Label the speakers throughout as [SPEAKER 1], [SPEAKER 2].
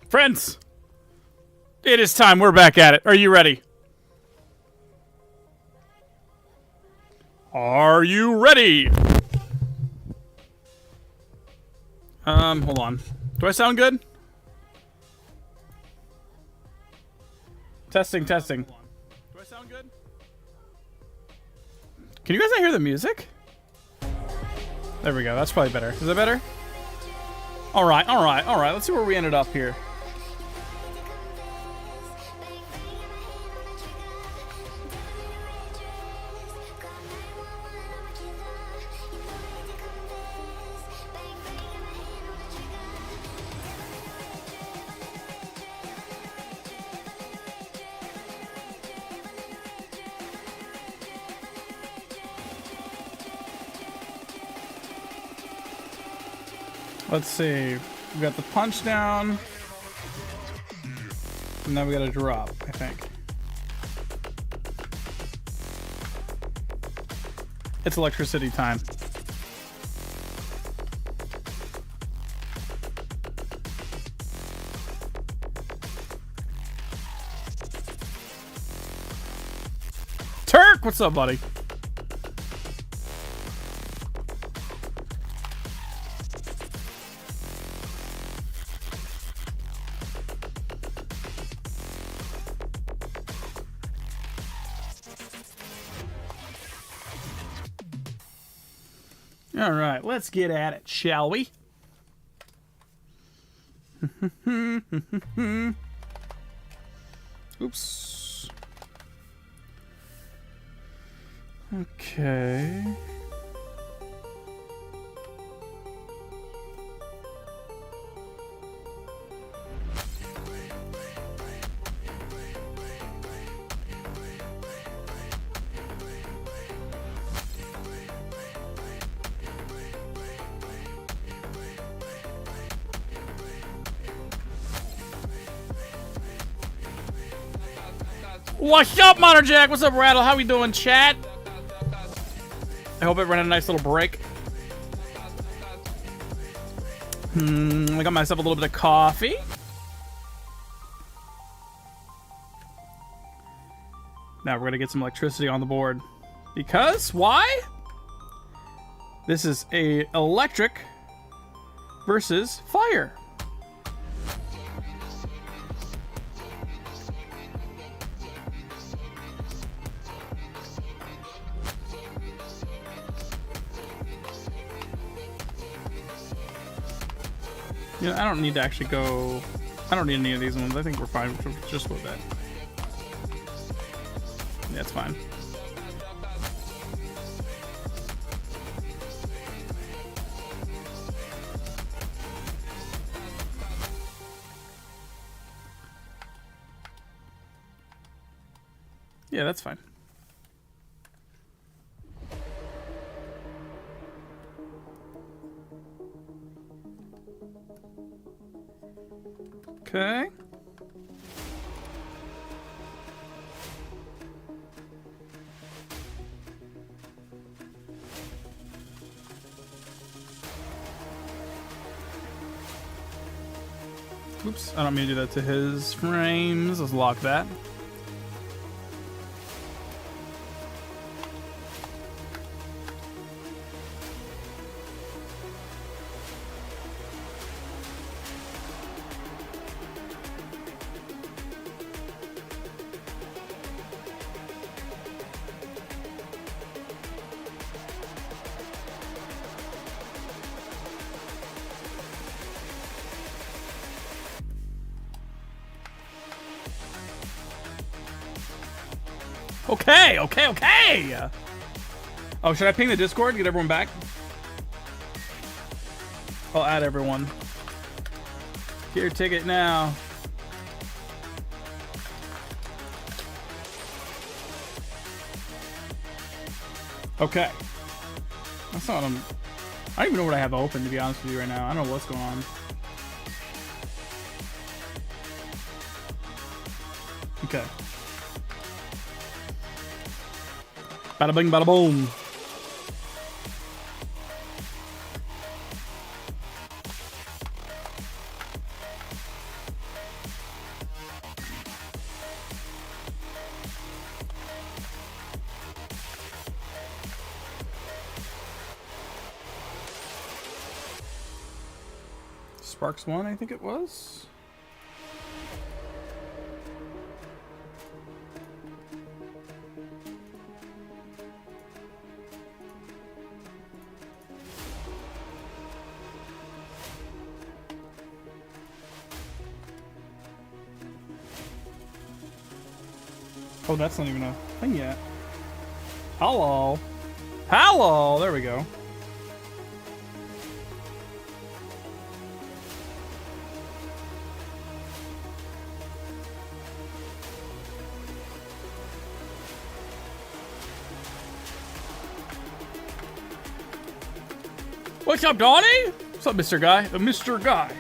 [SPEAKER 1] Friends, it is time. We're back at it. Are you ready? Are you ready? Hold on. Do I sound good? Testing. Do I sound good? Can you guys not hear the music? There we go. That's probably better. Is that better? All right. Let's see where we ended up here. Let's see. We got the punch down. And now we got a drop, I think. It's electricity time. Turk, what's up, buddy? All right, let's get at it, shall we? Oops. Okay. What's up, Monter Jack? What's up, Rattle? How we doing, chat? I hope everyone had a nice little break. I got myself a little bit of coffee. Now we're gonna get some electricity on the board. Because, why? This is a electric versus fire. You know, I don't need to actually go... I don't need any of these ones. I think we're fine just with that. Yeah, it's fine. Yeah, that's fine. Okay. Oops, I don't mean to do that to his frames. Let's lock that. Okay. Oh, should I ping the Discord? Get everyone back? I'll add everyone. Get your ticket now. Okay. That's not what I don't even know what I have open, to be honest with you right now. I don't know what's going on. Okay. Bada bing, bada boom. Sparks 1, I think it was. Oh, that's not even a thing yet. Hello. Hello! There we go. What's up, Donnie? What's up, Mr. Guy? Mr. Guy.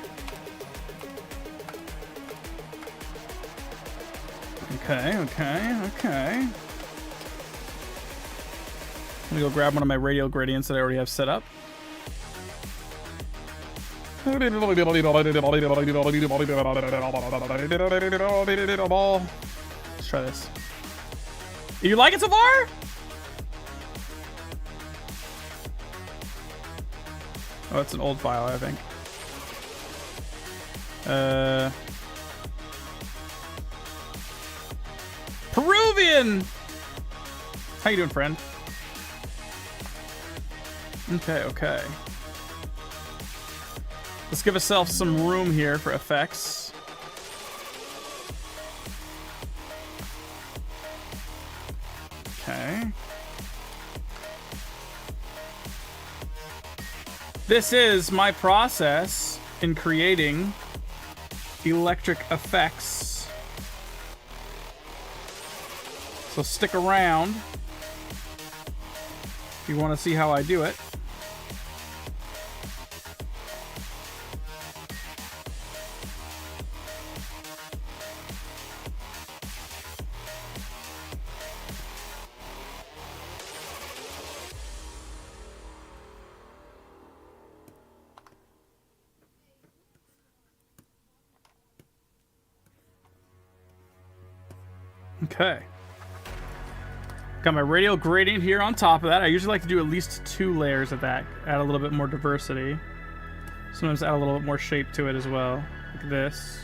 [SPEAKER 1] Okay. Let me go grab one of my radial gradients that I already have set up. Let's try this. You like it so far? Oh, it's an old file, I think. Peruvian! How you doing, friend? Okay. Let's give ourselves some room here for effects. Okay. This is my process in creating electric effects. So stick around if you want to see how I do it. Okay. Got my radial gradient here on top of that. I usually like to do at least 2 layers of that. Add a little bit more diversity. Sometimes add a little bit more shape to it as well. Like this.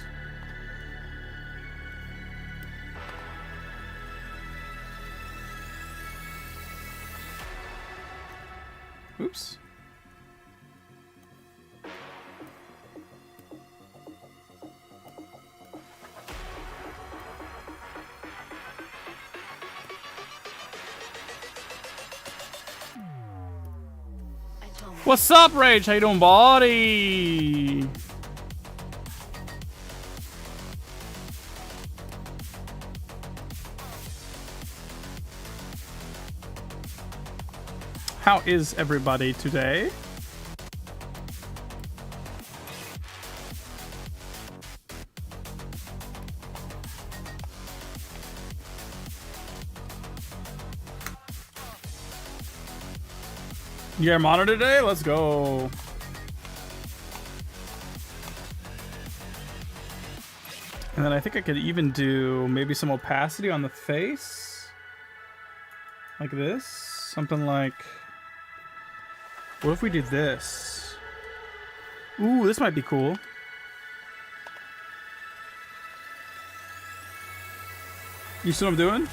[SPEAKER 1] Oops. What's up, Rage? How you doing, buddy? How is everybody today? Yeah, monitor today? Let's go. And then I think I could even do maybe some opacity on the face. Like this. Something like... What if we did this? Ooh, this might be cool. You see what I'm doing?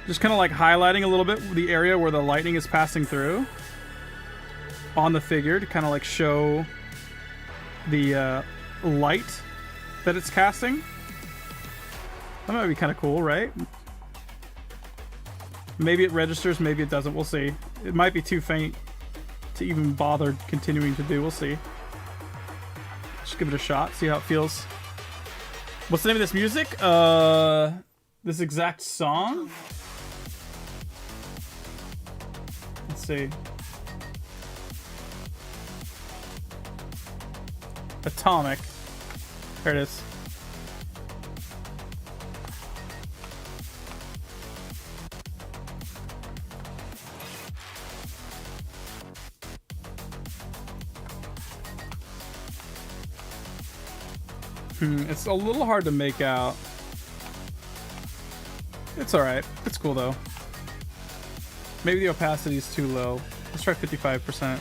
[SPEAKER 1] Just kind of like highlighting a little bit the area where the lightning is passing through on the figure to kind of like show the light that it's casting. That might be kind of cool, right? Maybe it registers, maybe it doesn't. We'll see. It might be too faint to even bother continuing to do. We'll see. Just give it a shot, see how it feels. What's the name of this music? This exact song? Let's see. Atomic. There it is. It's a little hard to make out. It's alright. It's cool though. Maybe the opacity is too low. Let's try 55%.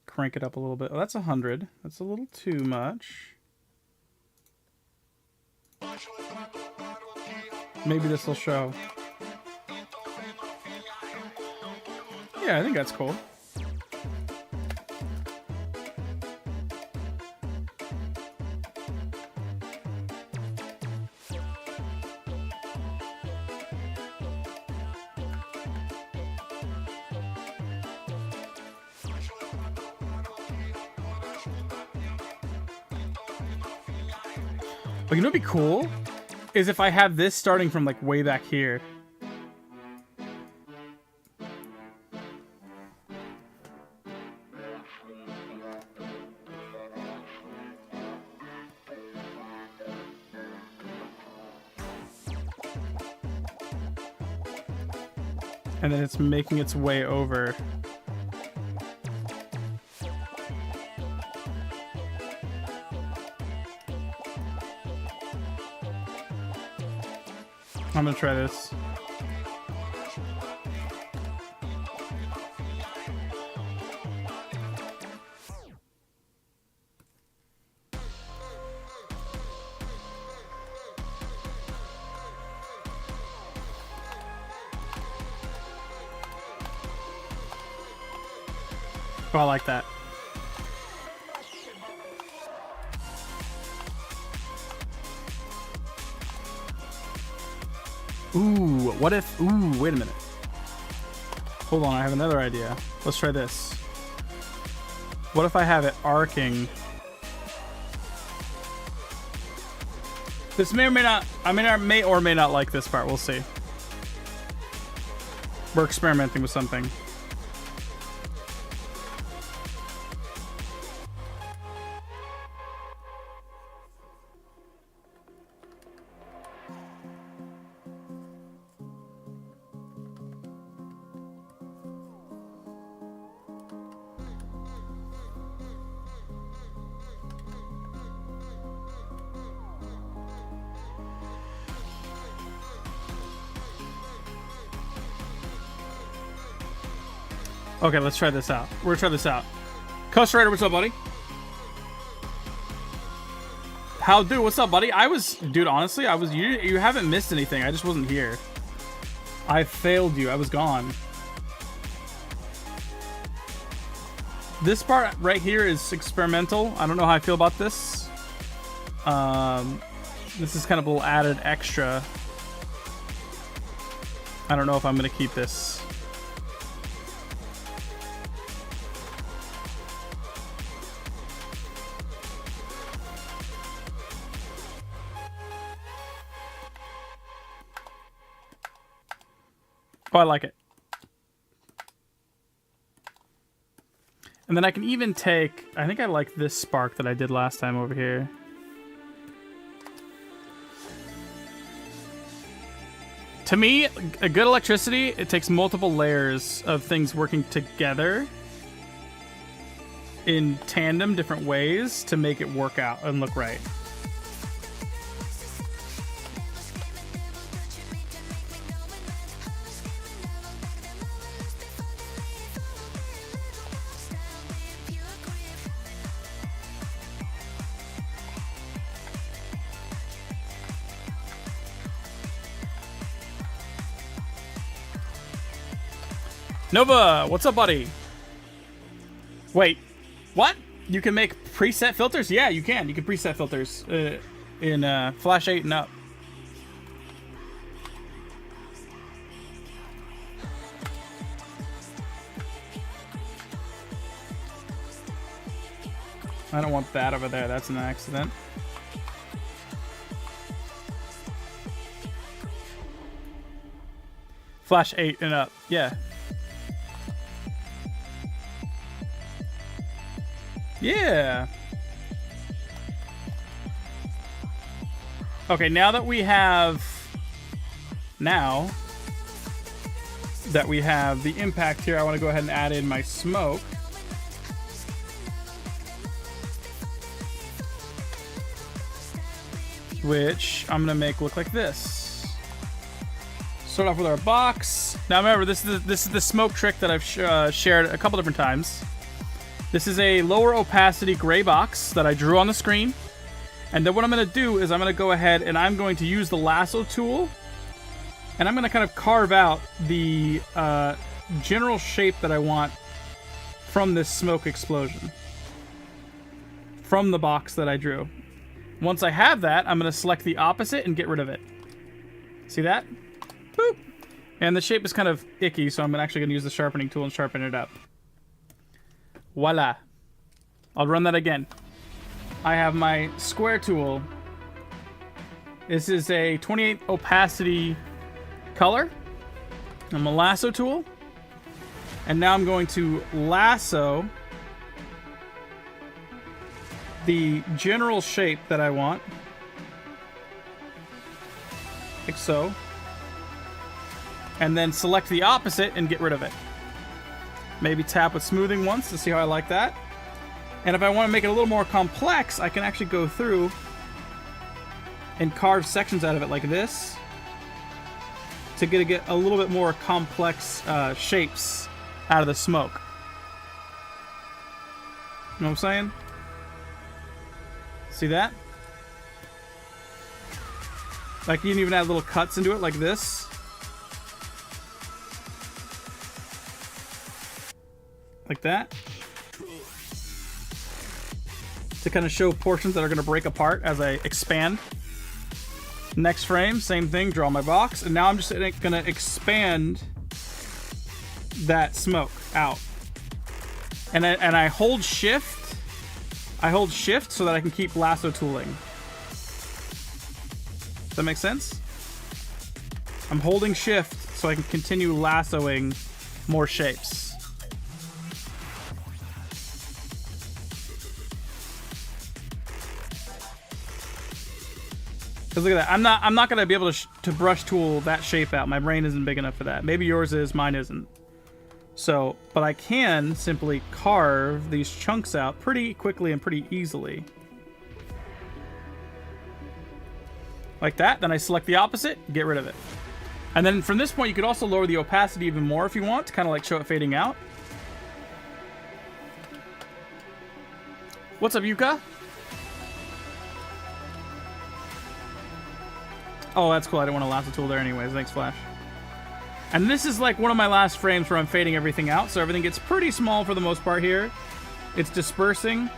[SPEAKER 1] Crank it up a little bit. Oh, that's 100. That's a little too much. Maybe this will show. Yeah, I think that's cool. But you know what'd be cool? Is if I have this starting from like way back here. And then it's making its way over. I'm gonna try this. Oh, I like that. Ooh, what if... Ooh, wait a minute. Hold on, I have another idea. Let's try this. What if I have it arcing? This may or may not... I mean, I may or may not like this part. We'll see. We're experimenting with something. Okay, let's try this out. We're gonna try this out. Coast Rider, what's up, buddy? How do? What's up, buddy? Dude, honestly, you haven't missed anything. I just wasn't here. I failed you. I was gone. This part right here is experimental. I don't know how I feel about this. This is kind of a little added extra. I don't know if I'm gonna keep this. Oh, I like it. And then I can even take... I think I like this spark that I did last time over here. To me, a good electricity, it takes multiple layers of things working together in tandem, different ways, to make it work out and look right. Nova, what's up, buddy? Wait, what? You can make preset filters? Yeah, you can. You can preset filters in Flash 8 and up. I don't want that over there. That's an accident. Flash 8 and up. Yeah. Yeah. Okay, now that we have the impact here, I want to go ahead and add in my smoke. Which I'm going to make look like this. Start off with our box. Now remember, this is the smoke trick that I've shared a couple different times. This is a lower opacity gray box that I drew on the screen. And then what I'm going to do is I'm going to go ahead and I'm going to use the lasso tool. And I'm going to kind of carve out the general shape that I want from this smoke explosion. From the box that I drew. Once I have that, I'm going to select the opposite and get rid of it. See that? Boop. And the shape is kind of icky, so I'm actually going to use the sharpening tool and sharpen it up. Voila. I'll run that again. I have my square tool. This is a 28 opacity color. I'm a lasso tool. And now I'm going to lasso the general shape that I want. Like so. And then select the opposite and get rid of it. Maybe tap with smoothing once to see how I like that. And if I want to make it a little more complex, I can actually go through and carve sections out of it like this to get a little bit more complex shapes out of the smoke. You know what I'm saying? See that? Like you can even add little cuts into it like this. Like that. To kind of show portions that are going to break apart as I expand. Next frame, same thing, draw my box. And now I'm just going to expand that smoke out. And I hold shift. I hold shift so that I can keep lasso tooling. Does that make sense? I'm holding shift so I can continue lassoing more shapes. Cause look at that. I'm not gonna be able to brush tool that shape out. My brain isn't big enough for that. Maybe yours is, mine isn't. So, but I can simply carve these chunks out pretty quickly and pretty easily. Like that. Then I select the opposite, get rid of it. And then from this point, you could also lower the opacity even more if you want to kind of like show it fading out. What's up, Yuka? Oh, that's cool. I didn't want to lasso tool there anyways. Thanks, Flash. And this is like one of my last frames where I'm fading everything out, so everything gets pretty small for the most part here. It's dispersing.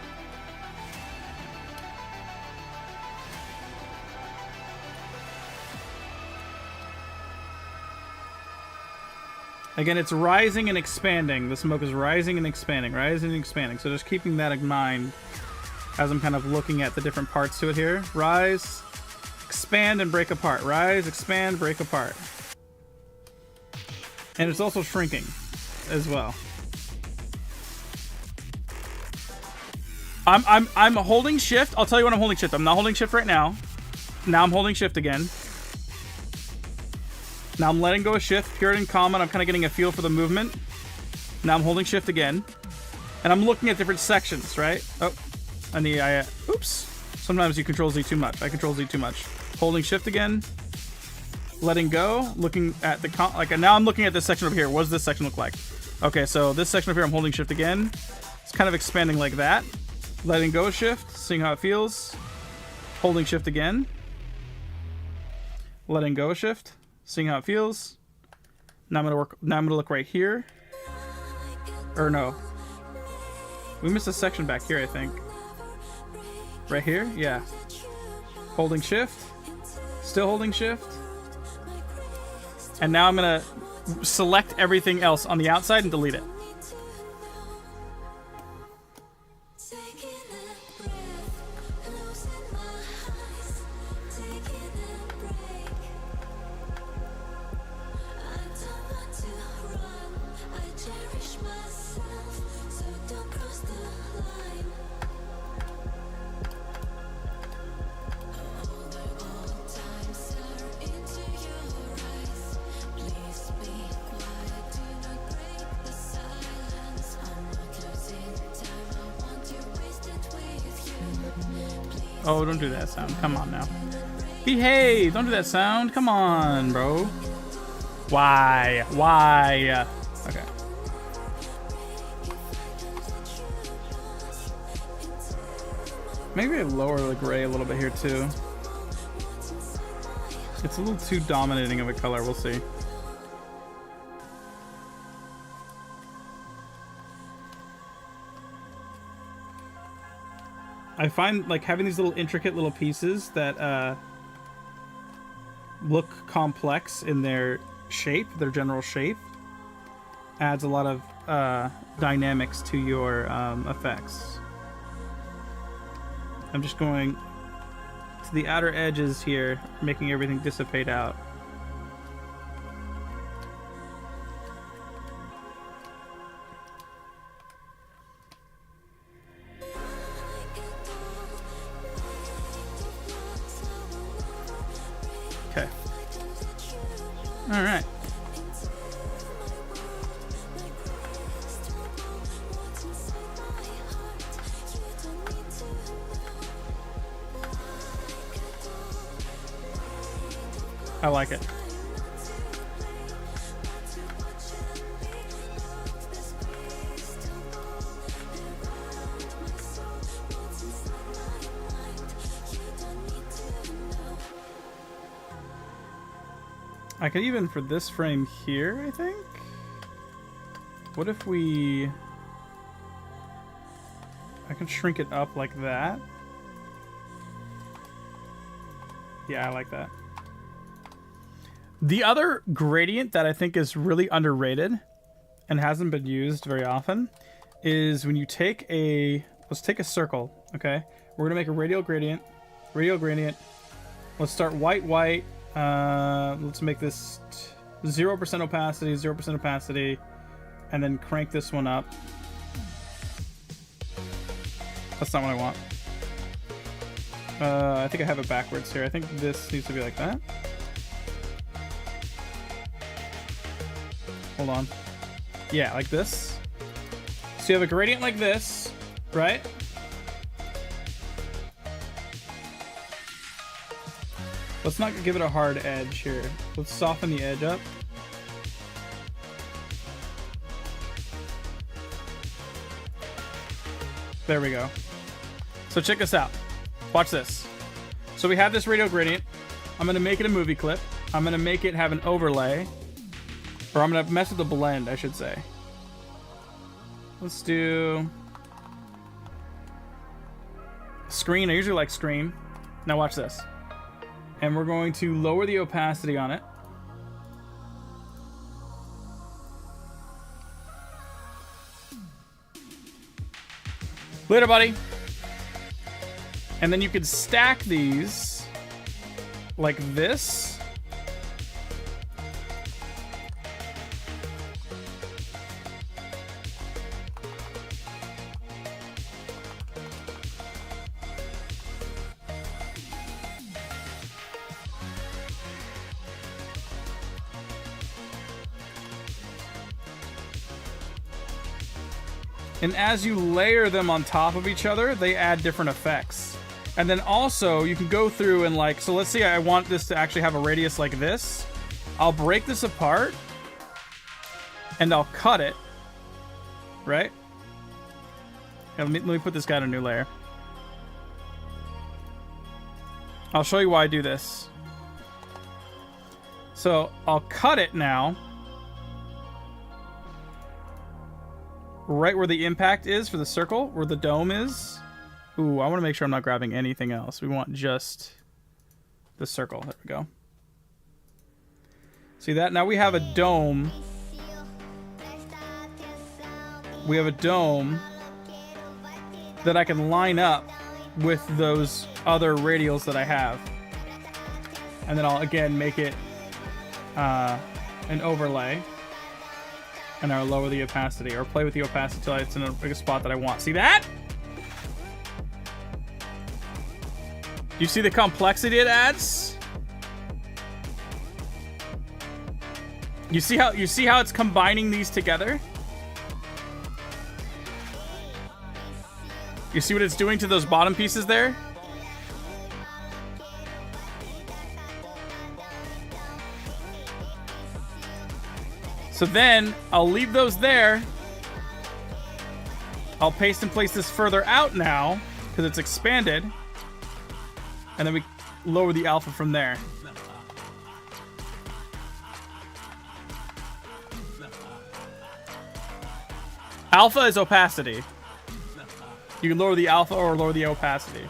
[SPEAKER 1] Again, it's rising and expanding. The smoke is rising and expanding, rising and expanding. So just keeping that in mind as I'm kind of looking at the different parts to it here. Rise, expand, and break apart. Rise, expand, break apart. And it's also shrinking as well. I'm holding shift. I'll tell you when I'm holding shift. I'm not holding shift right now. Now I'm holding shift again. Now I'm letting go of shift, period and comma. I'm kind of getting a feel for the movement. Now I'm holding shift again. And I'm looking at different sections, right? Oh, I need, oops. Sometimes you control Z too much. I control Z too much. Holding shift again. Letting go. Looking at the, like now I'm looking at this section over here. What does this section look like? Okay, so this section over here, I'm holding shift again. It's kind of expanding like that. Letting go of shift, seeing how it feels. Holding shift again. Letting go of shift. Seeing how it feels. Now I'm gonna work. Now I'm gonna look right here. Or no, we missed a section back here. I think. Right here, yeah. Holding shift. Still holding shift. And now I'm gonna select everything else on the outside and delete it. Oh, don't do that sound. Come on now. Behave! Don't do that sound. Come on, bro. Why? Why? Okay. Maybe I lower the gray a little bit here too. It's a little too dominating of a color. We'll see. I find like having these little intricate little pieces that look complex in their shape, their general shape, adds a lot of dynamics to your effects. I'm just going to the outer edges here, making everything dissipate out. Okay. All right. I like it. I could even, for this frame here, I think? What if we... I can shrink it up like that. Yeah, I like that. The other gradient that I think is really underrated and hasn't been used very often is when you take a... Let's take a circle, okay? We're going to make a radial gradient. Radial gradient. Let's start white, white. Let's make this 0% opacity, 0% opacity, and then crank this one up. That's not what I want. I think I have it backwards here. I think this needs to be like that. Hold on. Yeah, like this. So you have a gradient like this, right? Let's not give it a hard edge here. Let's soften the edge up. There we go. So check this out. Watch this. So we have this radial gradient. I'm going to make it a movie clip. I'm going to make it have an overlay. Or I'm going to mess with the blend, I should say. Let's do... screen. I usually like screen. Now watch this. And we're going to lower the opacity on it. Later, buddy. And then you could stack these like this. And as you layer them on top of each other, they add different effects. And then also, you can go through and like... So let's say I want this to actually have a radius like this. I'll break this apart. And I'll cut it. Right? Yeah, let me put this guy in a new layer. I'll show you why I do this. So, I'll cut it now. Right where the impact is for the circle, where the dome is. Ooh, I want to make sure I'm not grabbing anything else. We want just the circle. There we go. See that? Now we have a dome. We have a dome that I can line up with those other radials that I have. And then I'll, again, make it an overlay. And I'll lower the opacity, or play with the opacity until it's in a spot that I want. See that? You see the complexity it adds? You see how it's combining these together? You see what it's doing to those bottom pieces there? So then I'll leave those there. I'll paste and place this further out now because it's expanded. And then we lower the alpha from there. Alpha is opacity. You can lower the alpha or lower the opacity.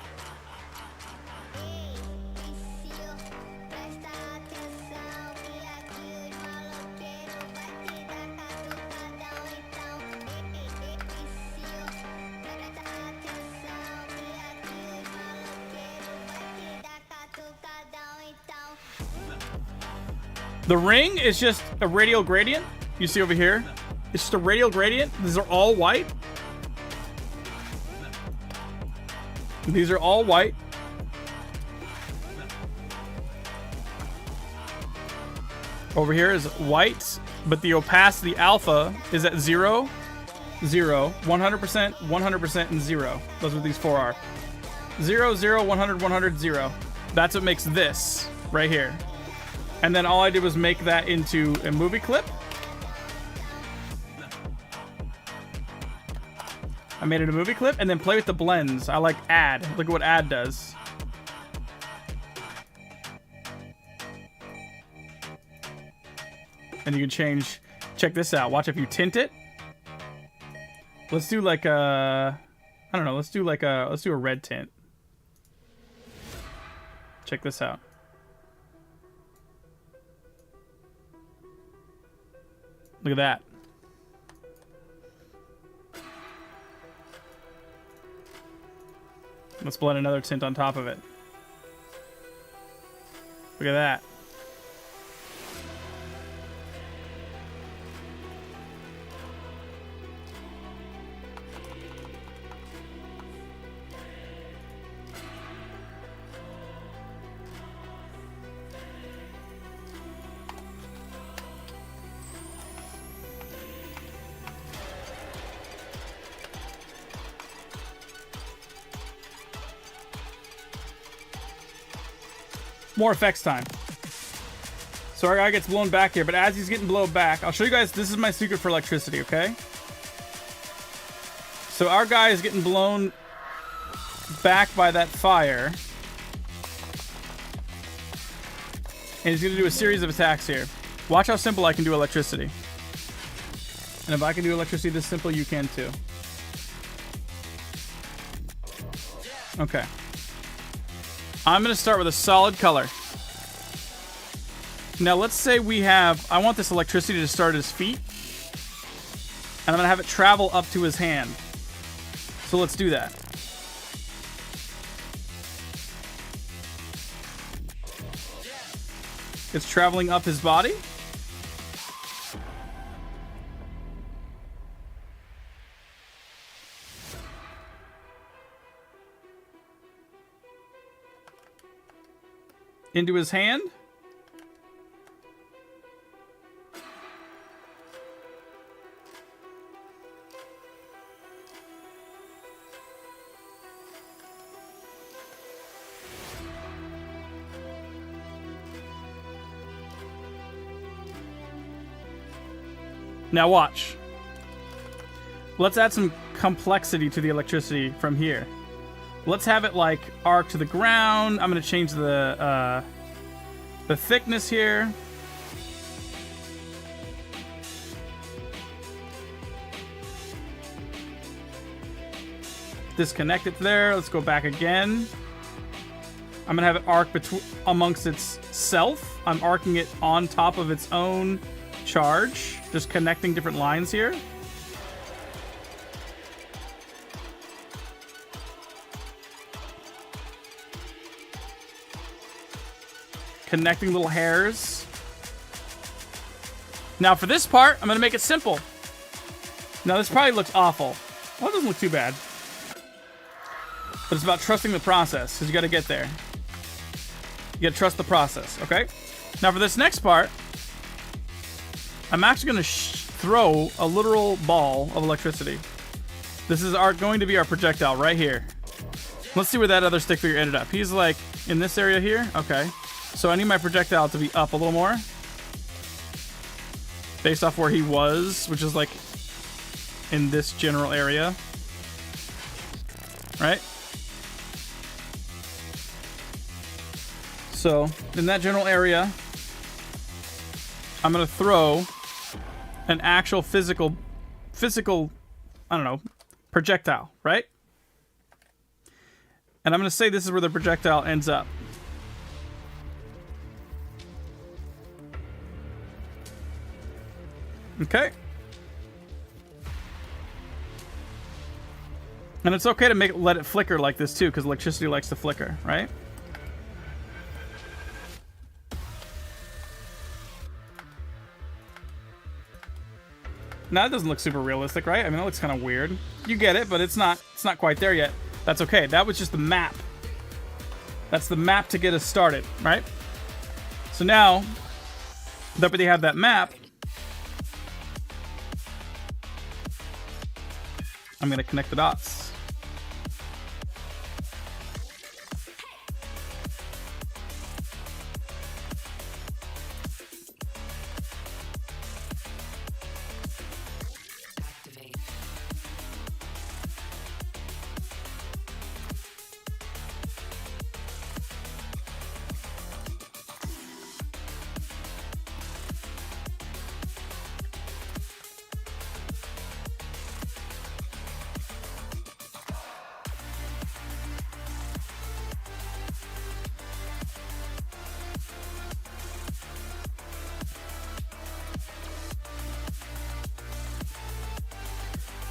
[SPEAKER 1] The ring is just a radial gradient. You see over here? It's just a radial gradient. These are all white. These are all white. Over here is white, but the opacity alpha is at 0, 0, 100%, 100%, and 0. Those are what these four are. 0, 0, 100, 100, 0. That's what makes this right here. And then all I did was make that into a movie clip. I made it a movie clip and then play with the blends. I like add. Look at what add does. And you can change. Check this out. Watch if you tint it. Let's do like a, I don't know. Let's do a red tint. Check this out. Look at that. Let's blend another tint on top of it. Look at that. More effects time. So our guy gets blown back here, but as he's getting blown back, I'll show you guys, this is my secret for electricity, okay? So our guy is getting blown back by that fire. And he's gonna do a series of attacks here. Watch how simple I can do electricity. And if I can do electricity this simple, you can too. Okay. I'm going to start with a solid color. Now let's say we have, I want this electricity to start at his feet. And I'm going to have it travel up to his hand. So let's do that. It's traveling up his body. Into his hand. Now watch. Let's add some complexity to the electricity from here. Let's have it like arc to the ground. I'm going to change the thickness here. Disconnect it there. Let's go back again. I'm going to have it arc amongst itself. I'm arcing it on top of its own charge. Just connecting different lines here. Connecting little hairs. Now for this part, I'm going to make it simple. Now this probably looks awful. Well, it doesn't look too bad. But it's about trusting the process, because you got to get there. You got to trust the process, okay? Now for this next part, I'm actually going to throw a literal ball of electricity. This is going to be our projectile right here. Let's see where that other stick figure ended up. He's like in this area here. Okay. So I need my projectile to be up a little more. based off where he was, which is like in this general area, right? So in that general area, I'm gonna throw an actual physical, I don't know, projectile, right? And I'm gonna say this is where the projectile ends up. Okay. And it's okay to let it flicker like this too, because electricity likes to flicker, right? Now that doesn't look super realistic, right? I mean, that looks kind of weird. You get it, but it's not quite there yet. That's okay. That was just the map. That's the map to get us started, right? So now that we have that map, I'm going to connect the dots.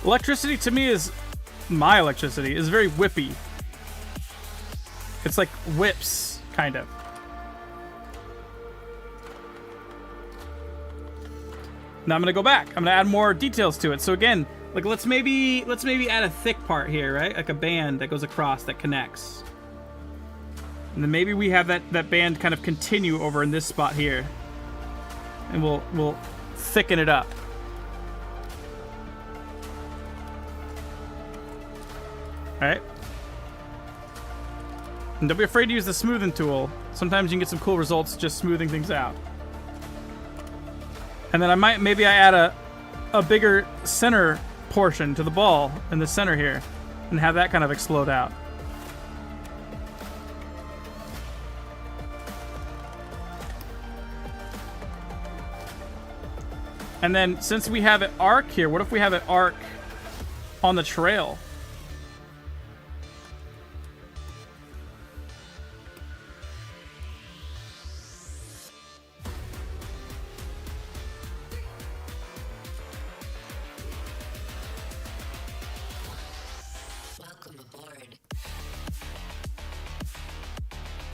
[SPEAKER 1] Electricity to me is, my electricity is very whippy. It's like whips, kind of. Now I'm gonna go back. I'm gonna add more details to it. So again, like let's maybe add a thick part here, right? Like a band that goes across that connects. And then maybe we have that band kind of continue over in this spot here. And we'll thicken it up. Alright. And don't be afraid to use the smoothing tool. Sometimes you can get some cool results just smoothing things out. And then maybe I add a bigger center portion to the ball in the center here and have that kind of explode out. And then since we have it arc here, what if we have it arc on the trail?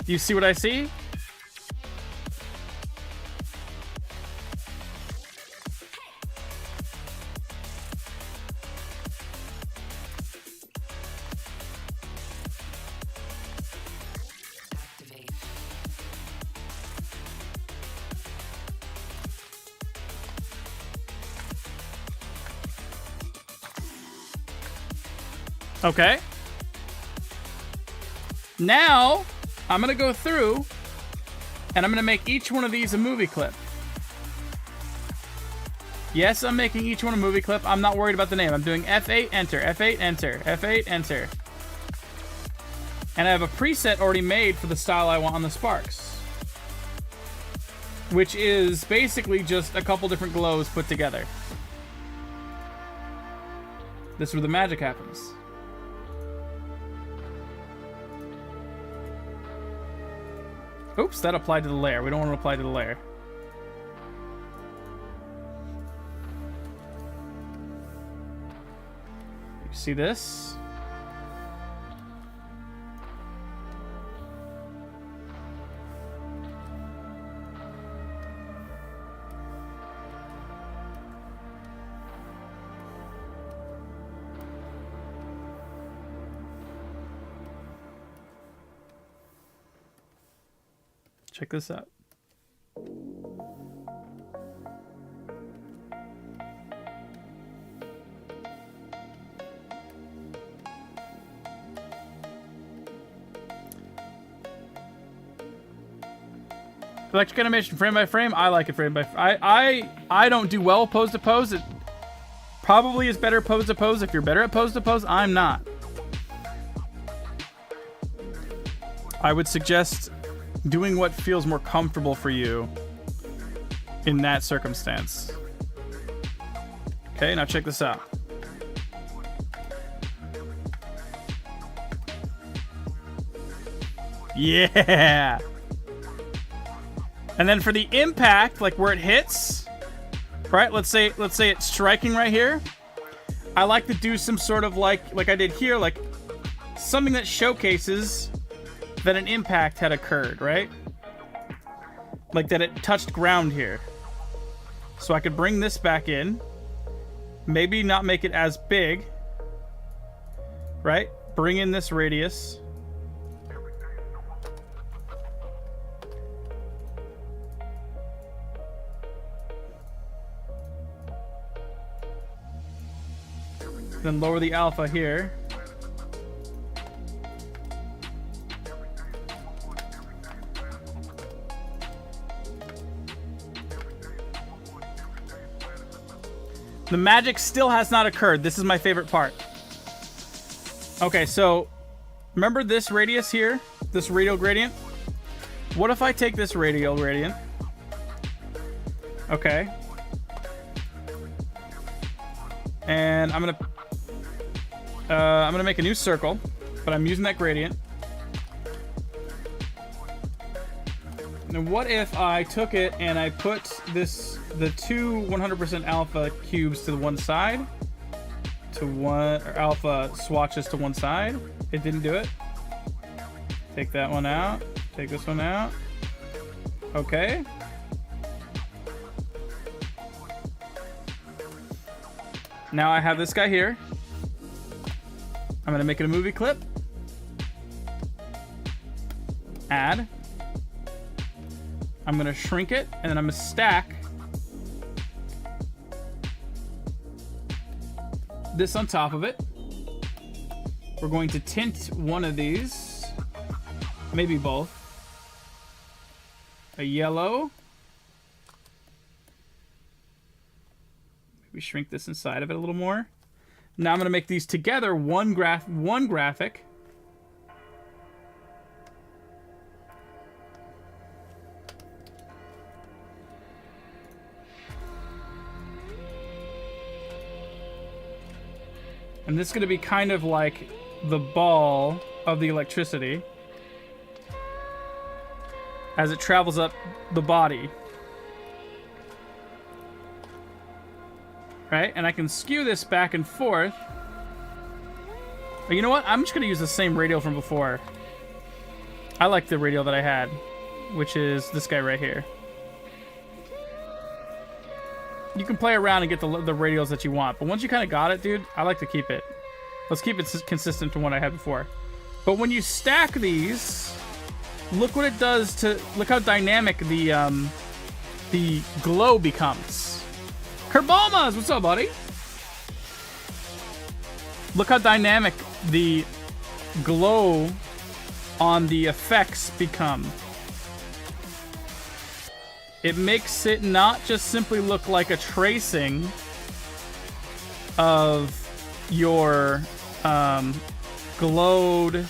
[SPEAKER 1] Do you see what I see? Okay. Now, I'm going to go through and I'm going to make each one of these a movie clip. Yes, I'm making each one a movie clip. I'm not worried about the name. I'm doing F8, enter, F8, enter, F8, enter. And I have a preset already made for the style I want on the sparks, which is basically just a couple different glows put together. This is where the magic happens. Oops, that applied to the layer. We don't want to apply to the layer. You see this? Check this out. Electric animation frame by frame. I like it frame by frame. I don't do well pose to pose. It probably is better pose to pose. If you're better at pose to pose, I'm not. I would suggest doing what feels more comfortable for you in that circumstance. Okay, now check this out. Yeah. And then for the impact, like where it hits, right? Let's say it's striking right here. I like to do some sort of like I did here, like something that showcases that an impact had occurred, right? Like that it touched ground here. So I could bring this back in. Maybe not make it as big, right? Bring in this radius. Then lower the alpha here. The magic still has not occurred. This is my favorite part. Okay, so remember this radius here? This radial gradient? What if I take this radial gradient? Okay. And I'm gonna make a new circle, but I'm using that gradient. And what if I took it and I put the two 100% alpha cubes to the one side, or alpha swatches to one side? It didn't do it. Take that one out. Take this one out. Okay. Now I have this guy here. I'm gonna make it a movie clip. Add. I'm gonna shrink it, and then I'm gonna stack this on top of it. We're going to tint one of these, maybe both. A yellow. Maybe shrink this inside of it a little more. Now I'm gonna make these together one graphic. And this is going to be kind of like the ball of the electricity as it travels up the body. Right? And I can skew this back and forth. But you know what? I'm just going to use the same radial from before. I like the radial that I had, which is this guy right here. You can play around and get the radials that you want, but once you kind of got it, dude, I like to keep it. Let's keep it consistent to what I had before. But when you stack these, look what it does to... Look how dynamic the glow becomes. Kerbalmas! What's up, buddy? Look how dynamic the glow on the effects become. It makes it not just simply look like a tracing of your glowed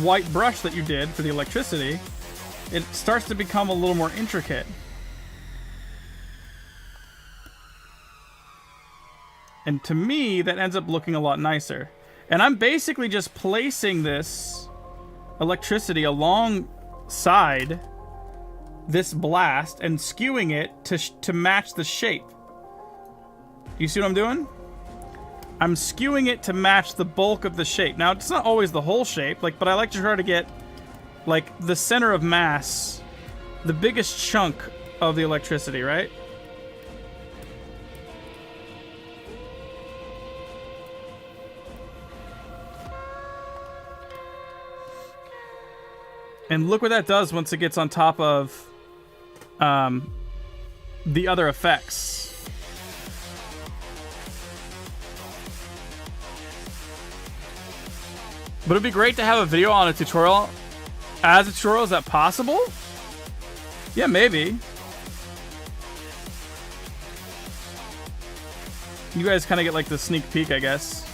[SPEAKER 1] white brush that you did for the electricity. It starts to become a little more intricate. And to me, that ends up looking a lot nicer. And I'm basically just placing this electricity alongside this blast and skewing it to match the shape. You see what I'm doing? I'm skewing it to match the bulk of the shape. Now, it's not always the whole shape, but I like to try to get like the center of mass, the biggest chunk of the electricity, right? And look what that does once it gets on top of the other effects. But it'd be great to have a video on a tutorial. As a tutorial, is that possible? Yeah, maybe. You guys kind of get like the sneak peek, I guess.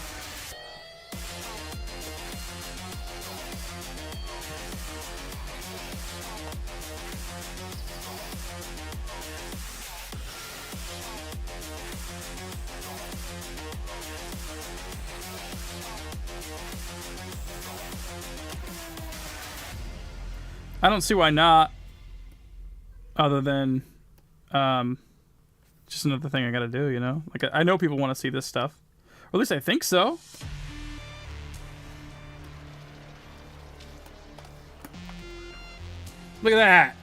[SPEAKER 1] I don't see why not. Other than, just another thing I gotta do, you know? Like, I know people want to see this stuff. Or at least I think so. Look at that.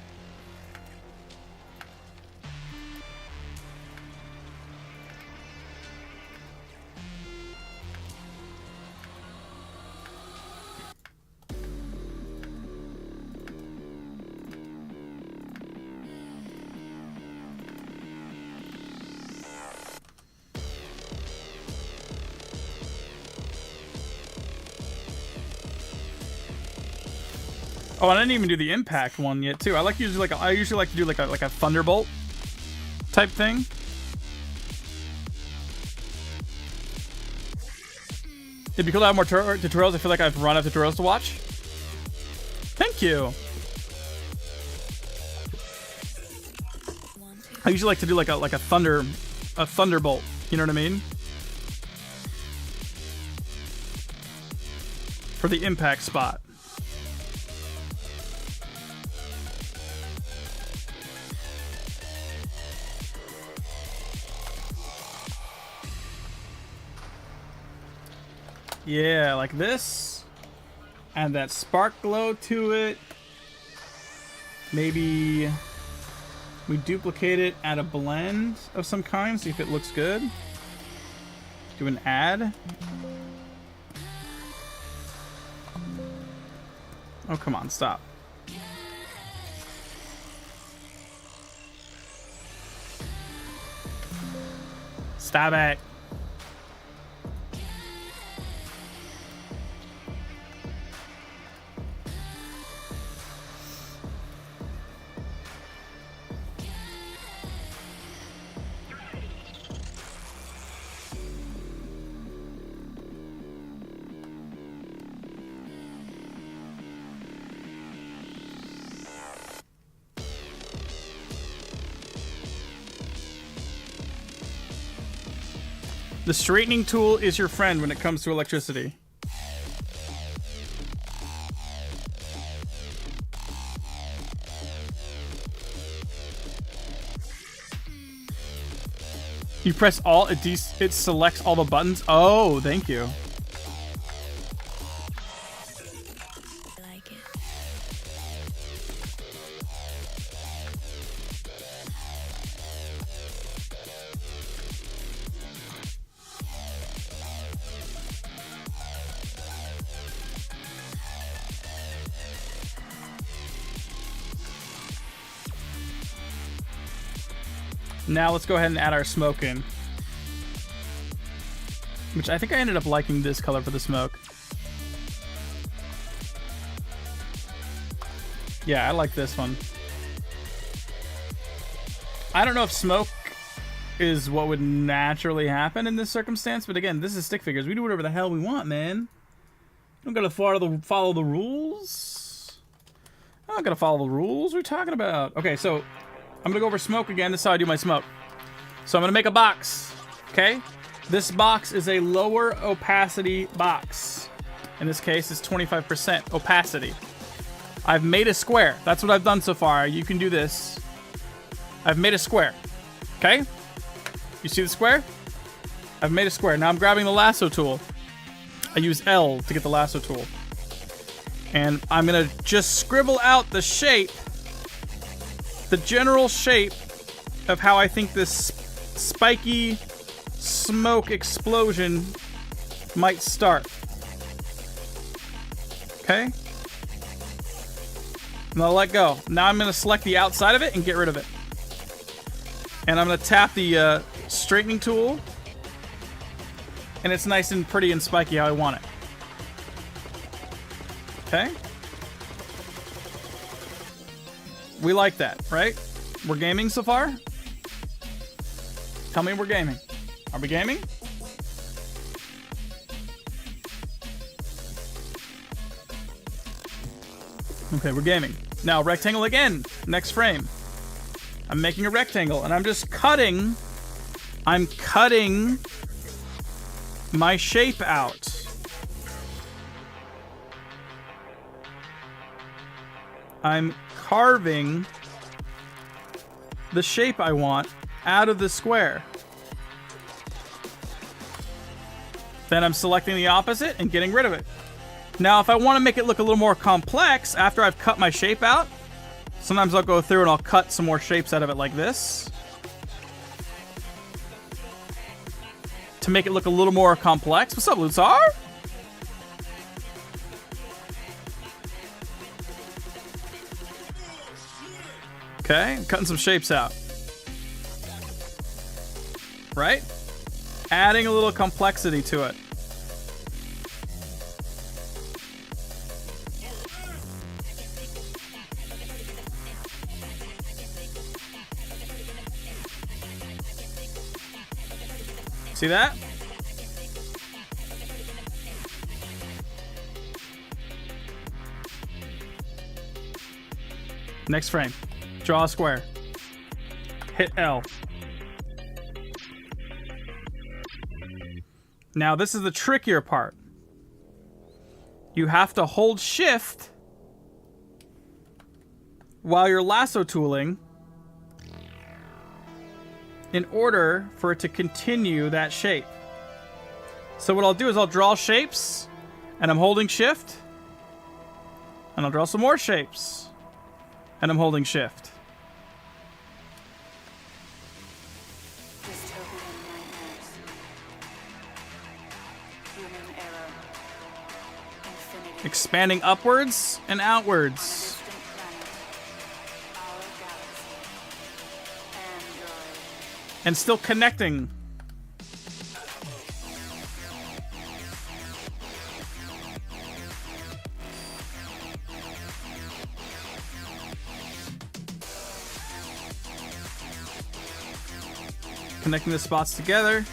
[SPEAKER 1] Oh, I didn't even do the impact one yet, too. I usually like to do like a thunderbolt type thing. It'd be cool to have more tutorials. I feel like I've run out of tutorials to watch. Thank you. I usually like to do like a thunderbolt. You know what I mean? For the impact spot. Yeah, like this. Add that spark glow to it. Maybe we duplicate it, add a blend of some kind, see if it looks good. Do an add. Oh, come on, stop. Stop it. The straightening tool is your friend when it comes to electricity. You press Alt, it selects all the buttons. Oh, thank you. Now let's go ahead and add our smoke in. Which I think I ended up liking this color for the smoke. Yeah, I like this one. I don't know if smoke is what would naturally happen in this circumstance, but again, this is stick figures. We do whatever the hell we want, man. You don't gotta follow the rules. I'm not gonna follow the rules. What are you talking about? Okay, so I'm gonna go over smoke again. This is how I do my smoke. So I'm gonna make a box, okay? This box is a lower opacity box. In this case, it's 25% opacity. I've made a square. That's what I've done so far. You can do this. I've made a square, okay? You see the square? I've made a square. Now I'm grabbing the lasso tool. I use L to get the lasso tool. And I'm gonna just scribble out the shape, the general shape of how I think this spiky smoke explosion might start. Okay? And I'll let go. Now I'm going to select the outside of it and get rid of it. And I'm going to tap the straightening tool. And it's nice and pretty and spiky how I want it. Okay. We like that, right? We're gaming so far? Tell me we're gaming. Are we gaming? Okay, we're gaming. Now, rectangle again. Next frame. I'm making a rectangle, and I'm just cutting. I'm cutting my shape out. I'm carving the shape I want out of the square. Then I'm selecting the opposite and getting rid of it. Now, if I want to make it look a little more complex, after I've cut my shape out, sometimes I'll go through and I'll cut some more shapes out of it like this, to make it look a little more complex. What's up, Lutzar? Okay, I'm cutting some shapes out. Right? Adding a little complexity to it. See that? Next frame. Draw a square. Hit L. Now this is the trickier part. You have to hold shift while you're lasso tooling in order for it to continue that shape. So what I'll do is I'll draw shapes and I'm holding shift, and I'll draw some more shapes and I'm holding shift. Expanding upwards and outwards. And still connecting. Connecting the spots together.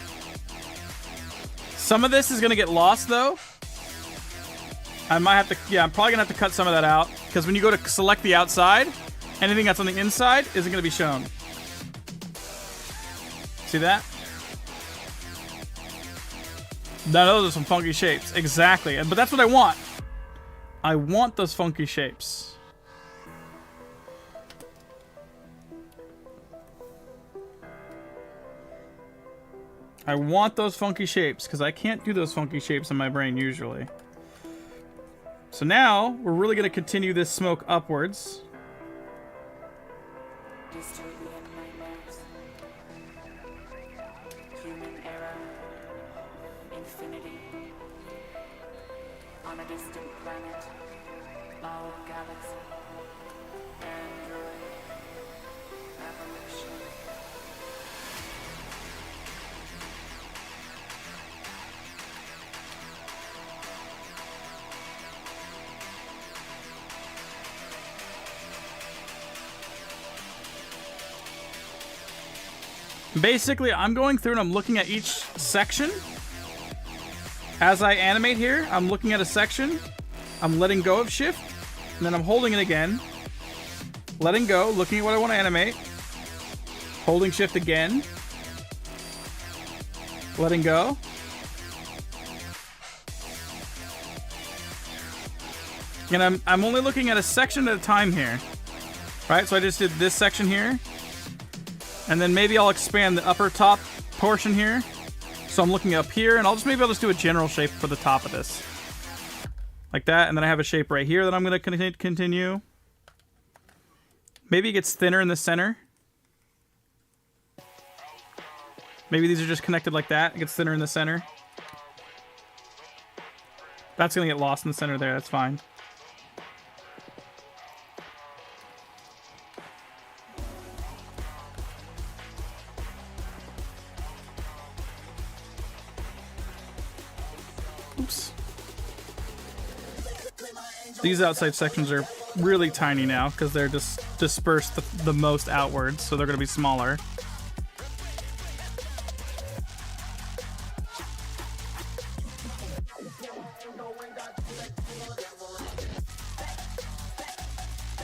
[SPEAKER 1] Some of this is going to get lost though. I might have to, yeah, I'm probably gonna have to cut some of that out, because when you go to select the outside, anything that's on the inside isn't gonna be shown. See that? Now those are some funky shapes. Exactly, but that's what I want. I want those funky shapes. I want those funky shapes, because I can't do those funky shapes in my brain usually. So now, we're really going to continue this smoke upwards.
[SPEAKER 2] Human era, infinity, on a distant planet, our galaxy, android, evolution.
[SPEAKER 1] Basically, I'm going through and I'm looking at each section. As I animate here, I'm looking at a section. I'm letting go of shift. And then I'm holding it again. Letting go, looking at what I want to animate. Holding shift again. Letting go. And I'm only looking at a section at a time here. Right, so I just did this section here. And then maybe I'll expand the upper top portion here. So I'm looking up here, and I'll just do a general shape for the top of this. Like that, and then I have a shape right here that I'm going to continue. Maybe it gets thinner in the center. Maybe these are just connected like that. It gets thinner in the center. That's going to get lost in the center there, that's fine. Oops. These outside sections are really tiny now because they're just dispersed the most outwards, so they're going to be smaller.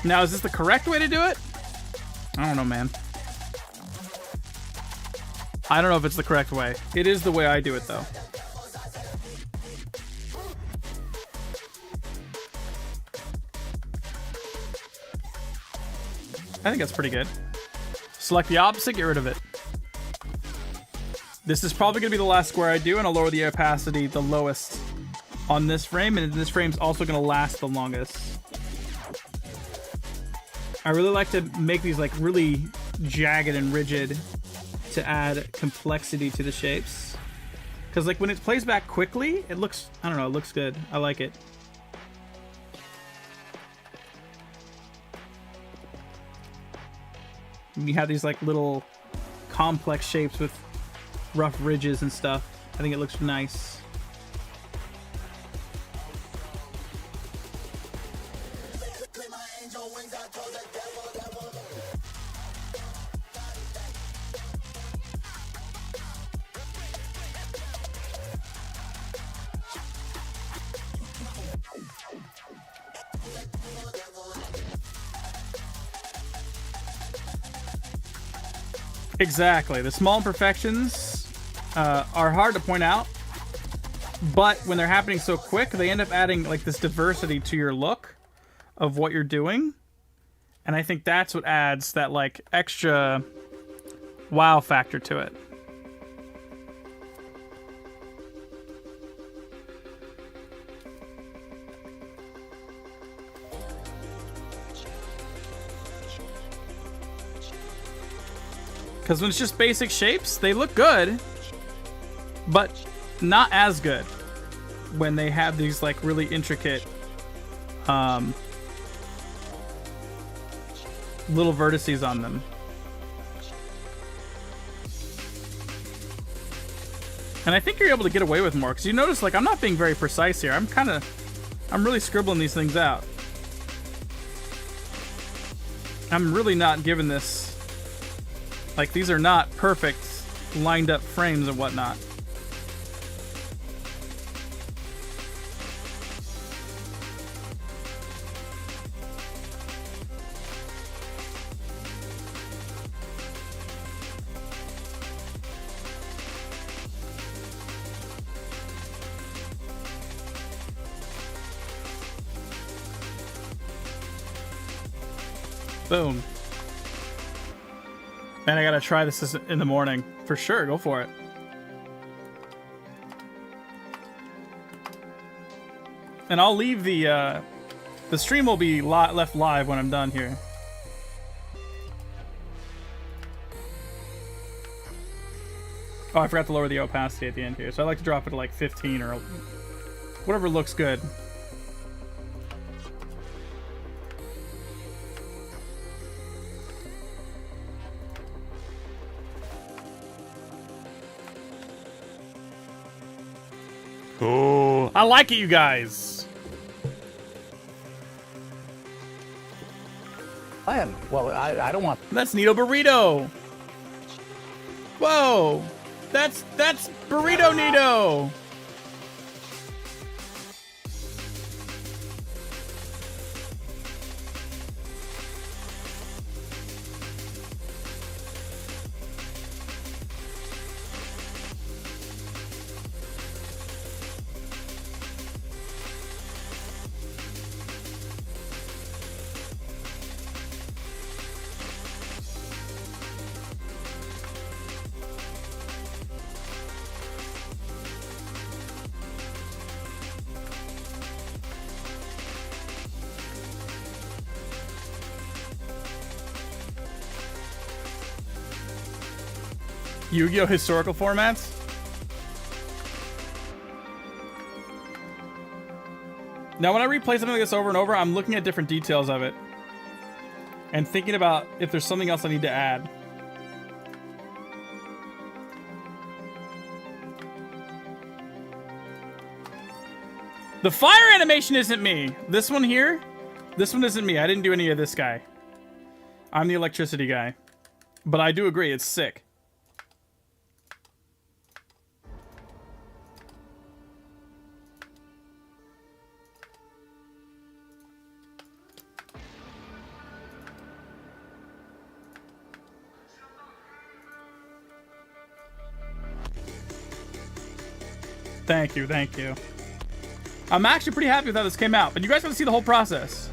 [SPEAKER 1] Now, is this the correct way to do it? I don't know, man. I don't know if it's the correct way. It is the way I do it, though. I think that's pretty good. Select the opposite, get rid of it. This is probably going to be the last square I do, and I'll lower the opacity the lowest on this frame, and this frame's also going to last the longest. I really like to make these like really jagged and rigid to add complexity to the shapes. Because like when it plays back quickly, it looks, I don't know, it looks good. I like it. You have these like little complex shapes with rough ridges and stuff. I think it looks nice. Exactly. The small imperfections are hard to point out, but when they're happening so quick, they end up adding like this diversity to your look of what you're doing. And I think that's what adds that like extra wow factor to it. Because when it's just basic shapes, they look good, but not as good when they have these like really intricate little vertices on them. And I think you're able to get away with more, because you notice like I'm not being very precise here. I'm really scribbling these things out. I'm really not giving this, like these are not perfect lined up frames and whatnot. Boom. Man, I gotta try this in the morning. For sure, go for it. And I'll leave the stream will be left live when I'm done here. Oh, I forgot to lower the opacity at the end here. So I like to drop it to like 15 or whatever looks good. Oh, I like it, you guys.
[SPEAKER 3] Well, I don't want.
[SPEAKER 1] That's Nito Burrito. Whoa, that's Burrito Nito. Yu-Gi-Oh! Historical formats? Now, when I replay something like this over and over, I'm looking at different details of it and thinking about if there's something else I need to add. The fire animation isn't me. This one here, this one isn't me. I didn't do any of this guy. I'm the electricity guy. But I do agree, it's sick. Thank you, thank you. I'm actually pretty happy with how this came out, but you guys want to see the whole process.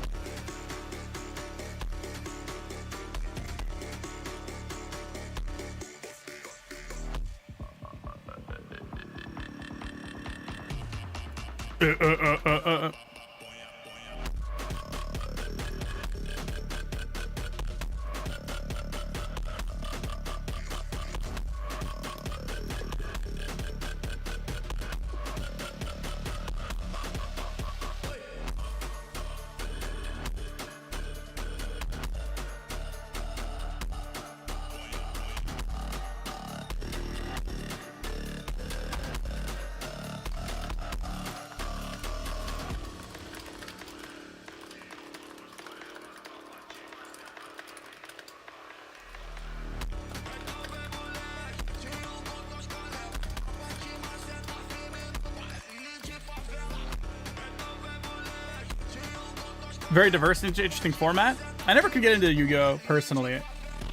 [SPEAKER 1] Very diverse and interesting format. I never could get into Yu-Gi-Oh! Personally.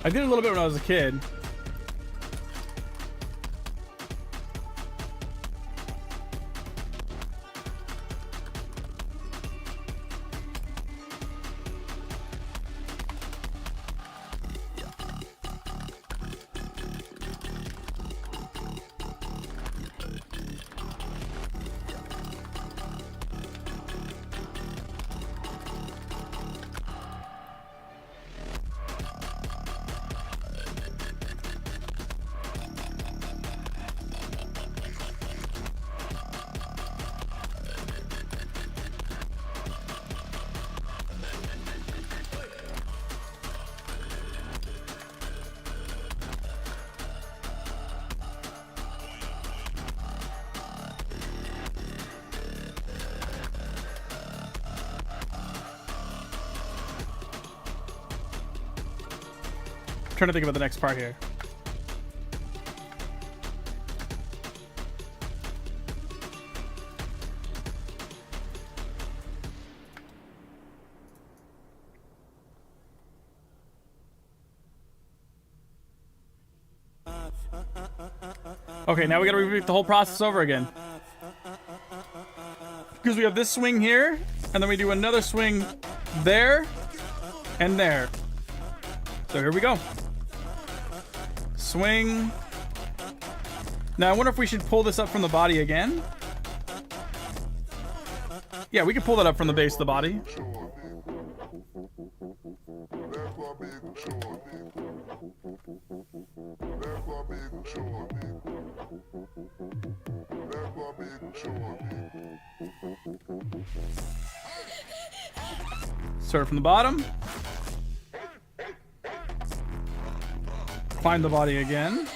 [SPEAKER 1] I did a little bit when I was a kid. Trying to think about the next part here. Okay, now we gotta repeat the whole process over again. Because we have this swing here, and then we do another swing there, and there. So here we go. Swing. Now I wonder if we should pull this up from the body again. Yeah, we can pull that up from the base of the body. Start from the bottom. Climb the body again.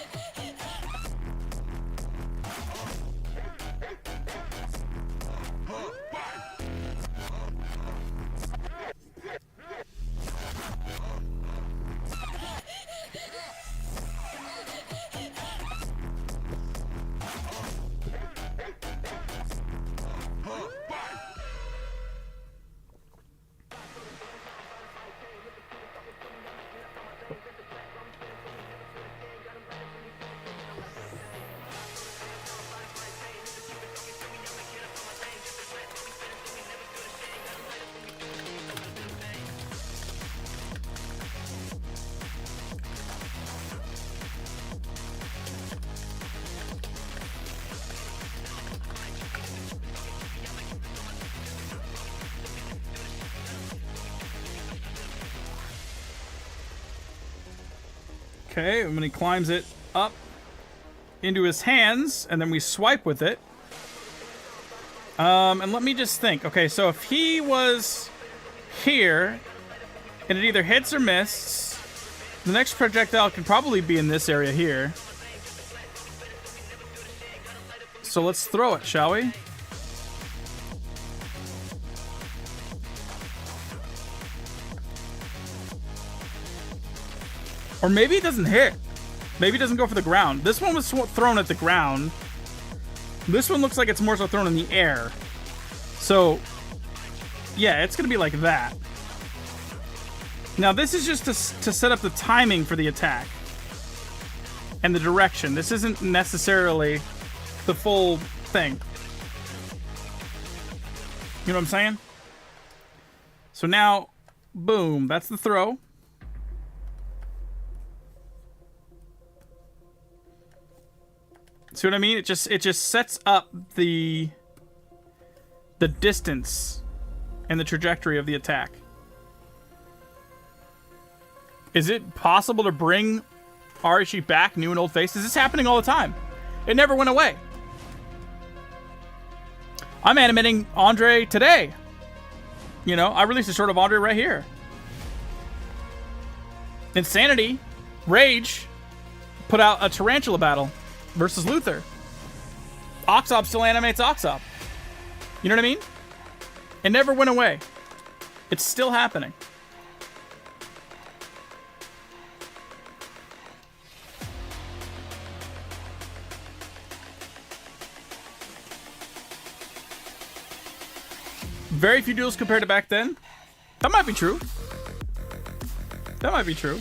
[SPEAKER 1] Okay, and when he climbs it up into his hands, and then we swipe with it. And let me just think. Okay, so if he was here, and it either hits or misses, the next projectile can probably be in this area here. So let's throw it, shall we? Or maybe it doesn't hit. Maybe it doesn't go for the ground. This one was thrown at the ground. This one looks like it's more so thrown in the air. So, yeah, it's going to be like that. Now, this is just to set up the timing for the attack. And the direction. This isn't necessarily the full thing. You know what I'm saying? So now, boom, that's the throw. See what I mean? It just sets up the distance and the trajectory of the attack. Is it possible to bring Arishi back, new and old faces? This is happening all the time. It never went away. I'm animating Andre today. You know, I released a short of Andre right here. Insanity, Rage, put out a Tarantula battle versus Luther. Oxop still animates Oxop. You know what I mean? It never went away. It's still happening. Very few duels compared to back then. That might be true. That might be true.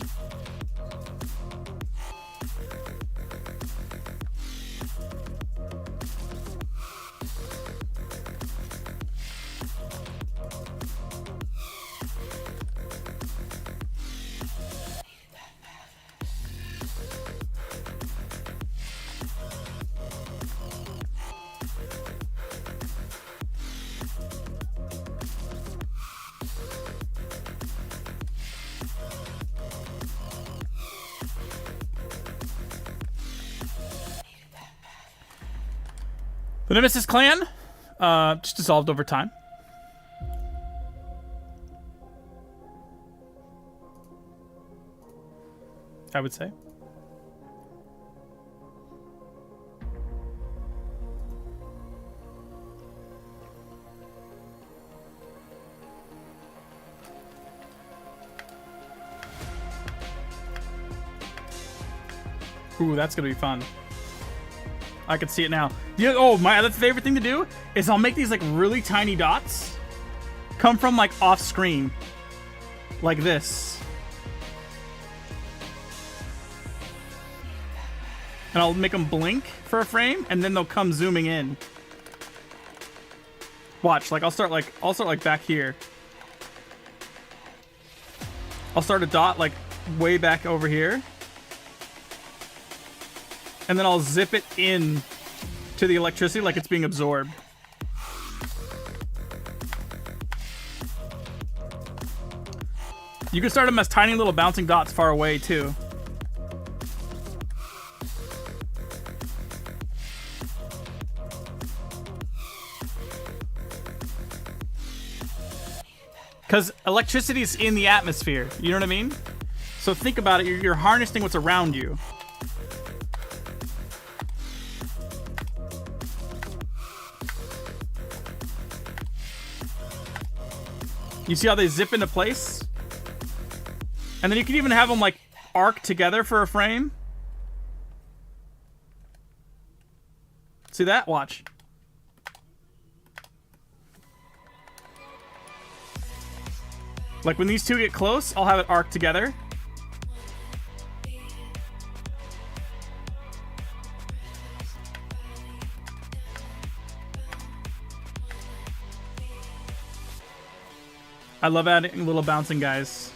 [SPEAKER 1] The Nemesis clan just dissolved over time. I would say. Ooh, that's gonna be fun. I can see it now. Yeah, oh, my other favorite thing to do is I'll make these like really tiny dots come from like off screen. Like this. And I'll make them blink for a frame and then they'll come zooming in. Watch, like I'll start like back here. I'll start a dot like way back over here. And then I'll zip it in to the electricity like it's being absorbed. You can start them as tiny little bouncing dots far away too. Because electricity is in the atmosphere. You know what I mean? So think about it. You're harnessing what's around you. You see how they zip into place? And then you can even have them like arc together for a frame. See that? Watch. Like when these two get close, I'll have it arc together. I love adding little bouncing guys.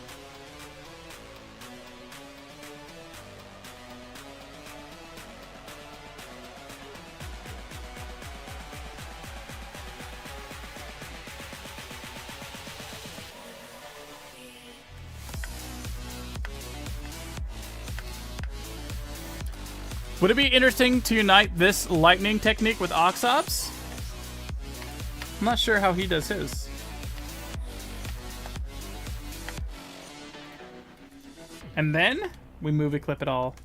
[SPEAKER 1] Would it be interesting to unite this lightning technique with Oxop's? I'm not sure how he does his. And then we movie clip it all.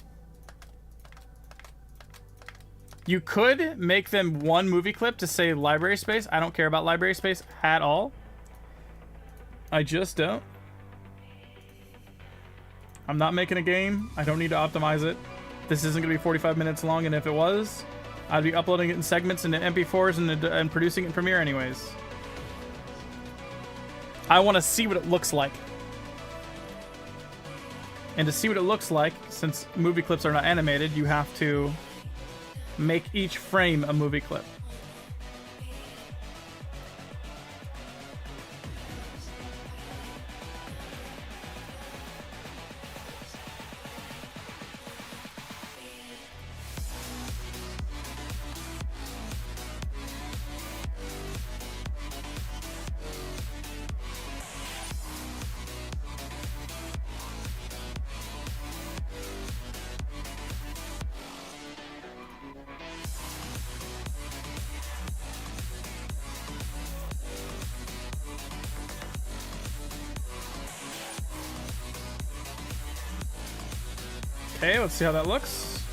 [SPEAKER 1] You could make them one movie clip to say library space. I don't care about library space at all. I just don't. I'm not making a game. I don't need to optimize it. This isn't going to be 45 minutes long, and if it was, I'd be uploading it in segments into MP4s and producing it in Premiere anyways. I want to see what it looks like. And to see what it looks like, since movie clips are not animated, you have to make each frame a movie clip. Okay, let's see how that looks.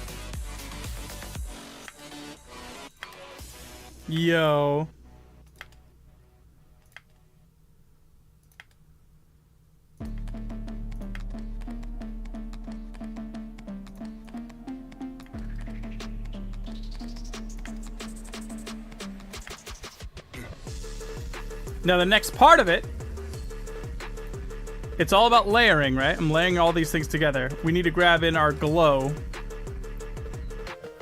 [SPEAKER 1] Yo. Now the next part of it, it's all about layering, right? I'm layering all these things together. We need to grab in our glow.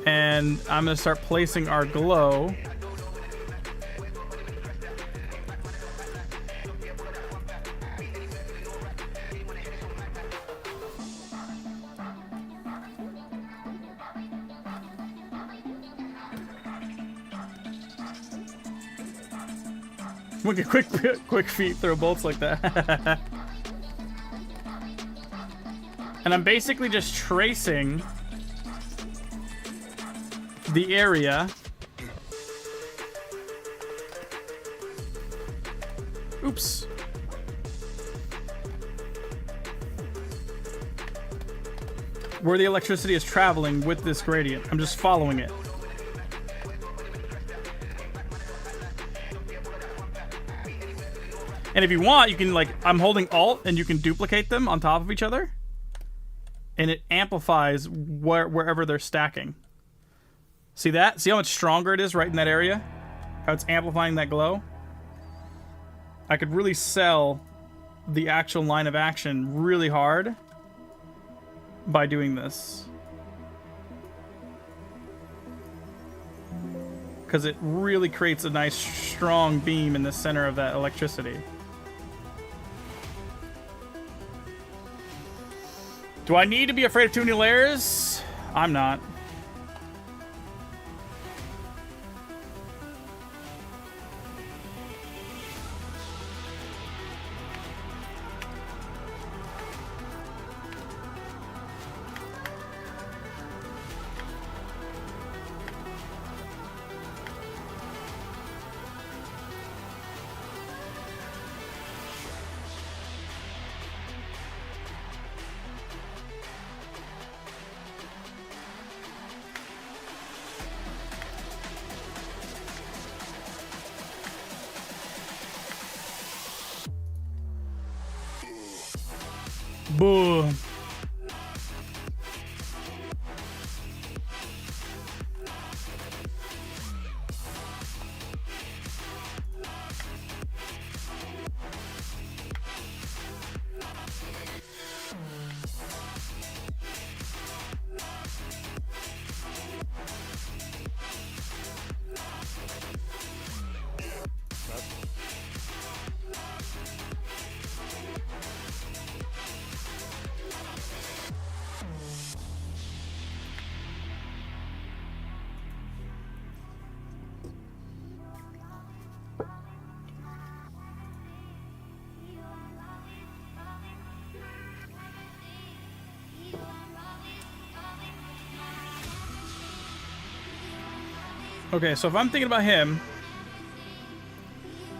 [SPEAKER 1] And I'm going to start placing our glow. We can quick feet throw bolts like that. And I'm basically just tracing the area. Oops. Where the electricity is traveling with this gradient. I'm just following it. And if you want, you can, like, I'm holding Alt and you can duplicate them on top of each other. And it amplifies wherever they're stacking. See that? See how much stronger it is right in that area? How it's amplifying that glow? I could really sell the actual line of action really hard by doing this. Because it really creates a nice strong beam in the center of that electricity. Do I need to be afraid of too many layers? I'm not. Boom. Okay, so if I'm thinking about him,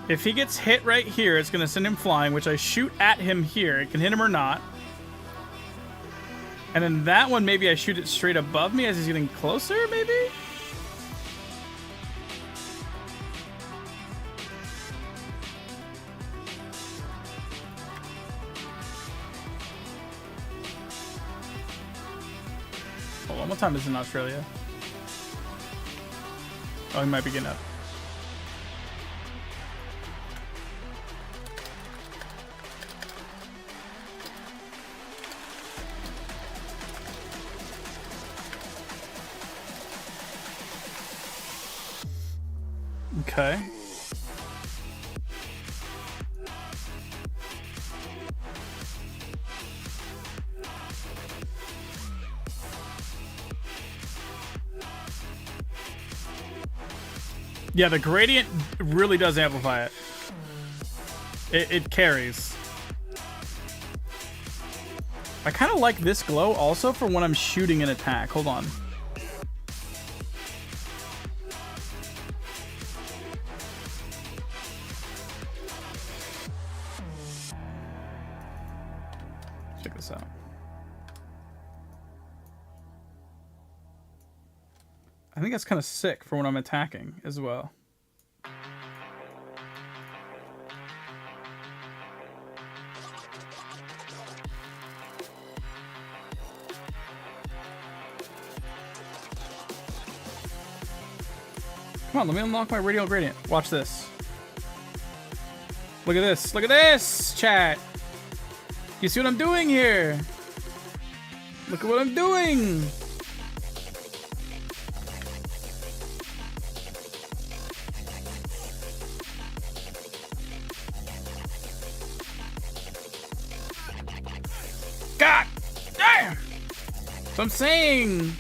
[SPEAKER 1] if he gets hit right here, it's going to send him flying, which I shoot at him here. It can hit him or not. And then that one, maybe I shoot it straight above me as he's getting closer, maybe? What time is it in Australia? Oh, he might be getting up. Okay. Yeah, the gradient really does amplify it. It carries. I kind of like this glow also for when I'm shooting an attack. Hold on. Check this out. I think that's kind of sick for when I'm attacking as well. Come on, let me unlock my radial gradient. Watch this. Look at this. Look at this, chat. You see what I'm doing here? Look at what I'm doing. God damn! That's what I'm saying.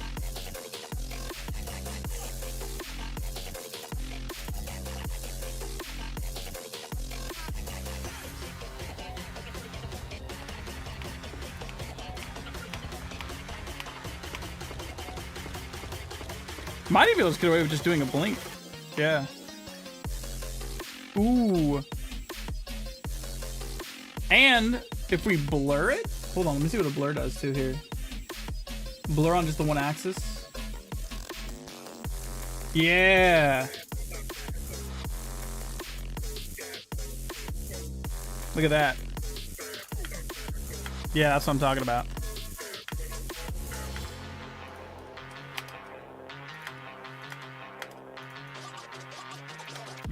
[SPEAKER 1] Might even be able to get away with just doing a blink. Yeah. Ooh. And if we blur it, hold on, let me see what a blur does too here. Blur on just the one axis. Yeah. Look at that. Yeah, that's what I'm talking about.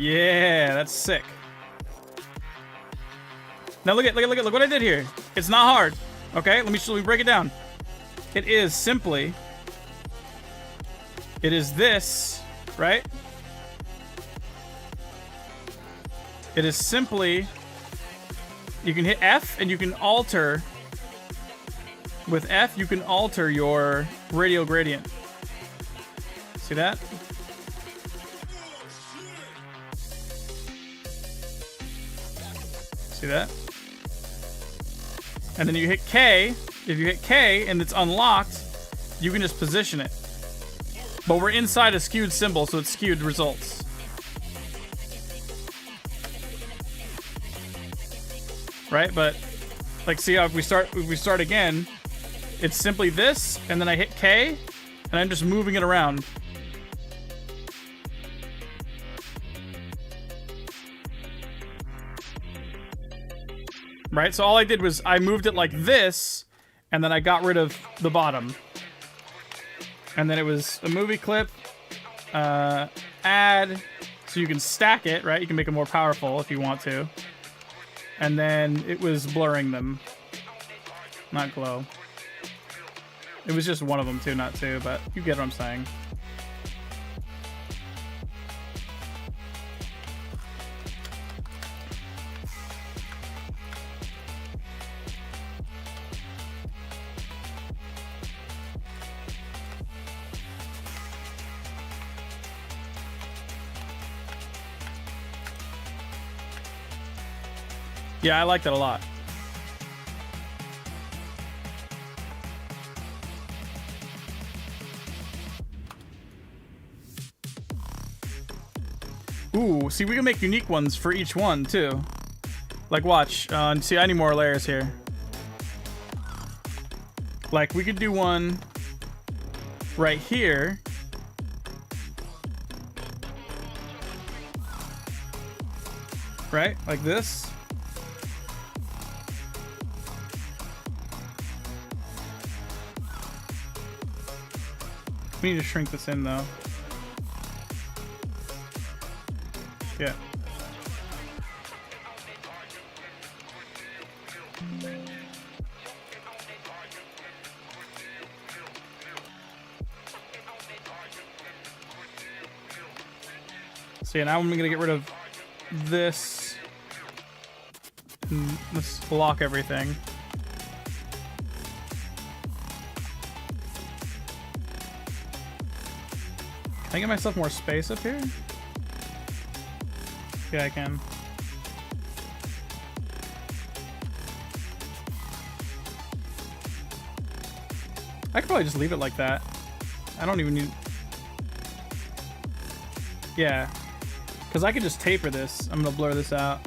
[SPEAKER 1] Yeah, that's sick. Now look what I did here. It's not hard. Okay, let me break it down. It is simply, it is this, right? It is simply, you can hit F and you can alter, with F you can alter your radial gradient. See that? See that? And then you hit K. If you hit K and it's unlocked, you can just position it. But we're inside a skewed symbol, so it's skewed results. Right? But like, see how if we start again, it's simply this, and then I hit K, and I'm just moving it around. Right, so all I did was I moved it like this, and then I got rid of the bottom. And then it was a movie clip, add, so you can stack it, right? You can make it more powerful if you want to. And then it was blurring them, not glow. It was just one of them too, not two, but you get what I'm saying. Yeah, I like that a lot. Ooh, see, we can make unique ones for each one, too. Like, watch. See, I need more layers here. Like, we could do one right here. Right? Like this. We need to shrink this in though. Yeah. So yeah, now I'm gonna get rid of this. Let's block everything. Can I get myself more space up here? Yeah, I can. I could probably just leave it like that. I don't even need... Yeah. Because I could just taper this. I'm going to blur this out.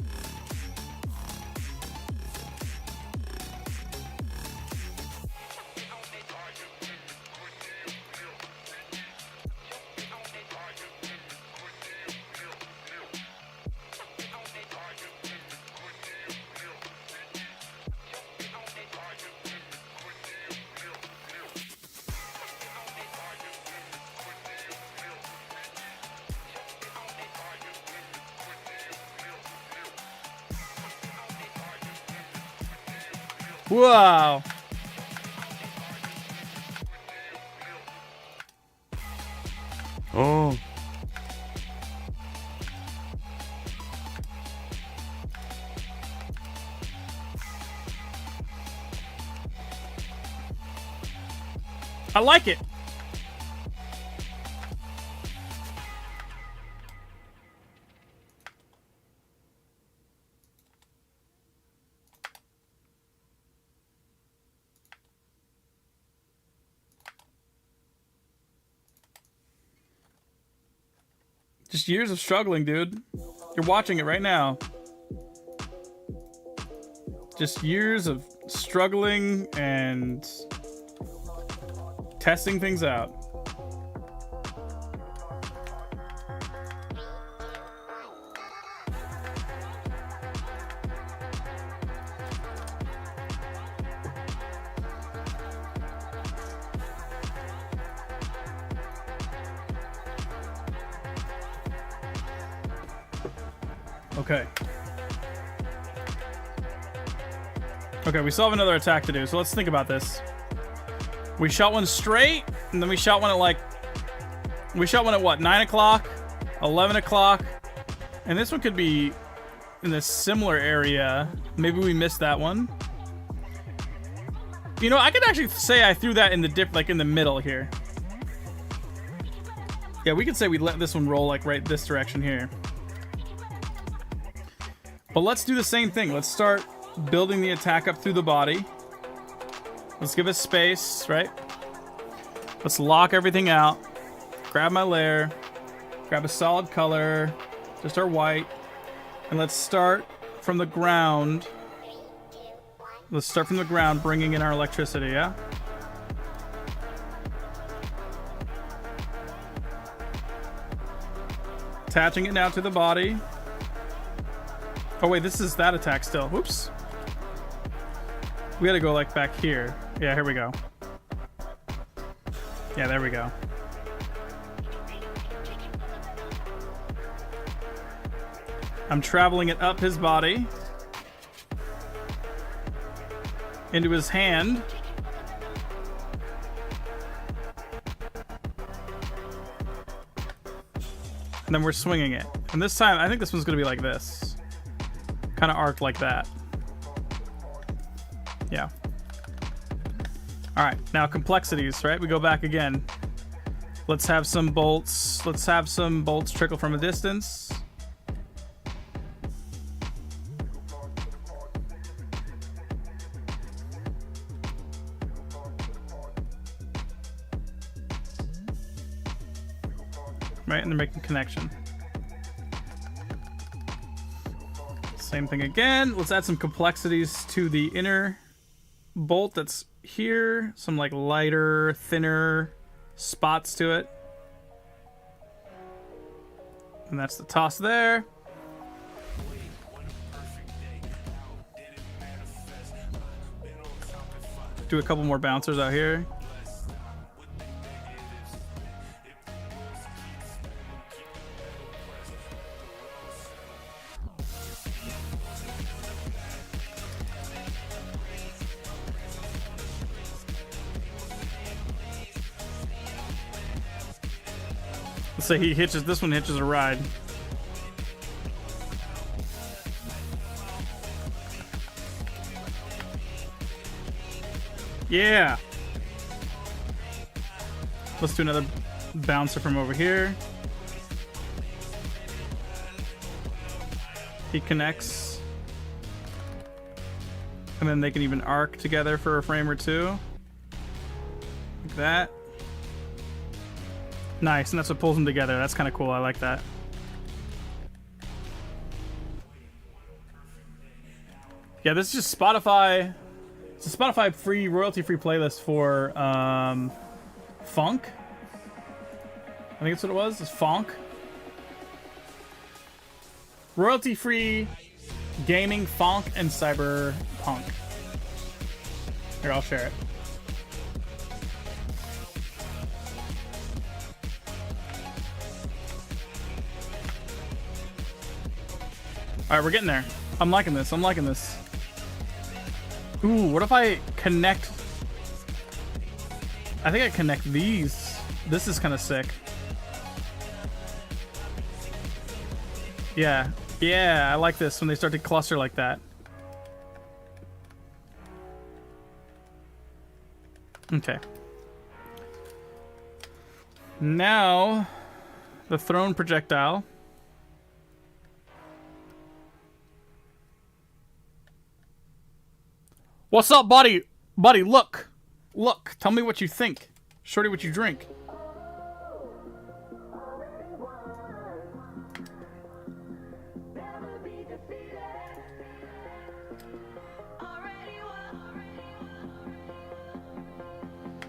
[SPEAKER 1] Wow.
[SPEAKER 4] Oh.
[SPEAKER 1] I like it. Just years of struggling, dude. You're watching it right now. Just years of struggling and testing things out. Okay. Okay, we still have another attack to do, so let's think about this. We shot one straight, and then we shot one at like... We shot one at what, 9 o'clock? 11 o'clock? And this one could be in a similar area. Maybe we missed that one. You know, I could actually say I threw that in the like in the middle here. Yeah, we could say we let this one roll like right this direction here. But let's do the same thing. Let's start building the attack up through the body. Let's give it space, right? Let's lock everything out. Grab my layer. Grab a solid color. Just our white. And let's start from the ground. Let's start from the ground, bringing in our electricity, yeah? Attaching it now to the body. Oh wait, this is that attack still. Whoops. We gotta go like back here. Yeah, here we go. Yeah, there we go. I'm traveling it up his body. Into his hand. And then we're swinging it. And this time, I think this one's gonna be like this. Kind of arced like that. Yeah. All right, now complexities, right? We go back again. Let's have some bolts. Let's have some bolts trickle from a distance. Right, and they're making connection. Same thing again. Let's add some complexities to the inner bolt that's here. Some like lighter, thinner spots to it. And that's the toss there. Do a couple more bouncers out here. So he hitches, this one hitches a ride. Yeah. Let's do another bouncer from over here. He connects. And then they can even arc together for a frame or two. Like that. Nice, and that's what pulls them together. That's kind of cool. I like that. Yeah, this is just Spotify. It's a Spotify free, royalty-free playlist for funk. I think that's what it was. It's funk. Royalty-free gaming, funk, and cyberpunk. Here, I'll share it. All right, we're getting there. I'm liking this. I'm liking this. Ooh, what if I connect? I think I connect these. This is kind of sick. Yeah. Yeah, I like this when they start to cluster like that. Okay. Now, the thrown projectile. What's up, buddy? Buddy, look. Look. Tell me what you think. Shorty, what you drink.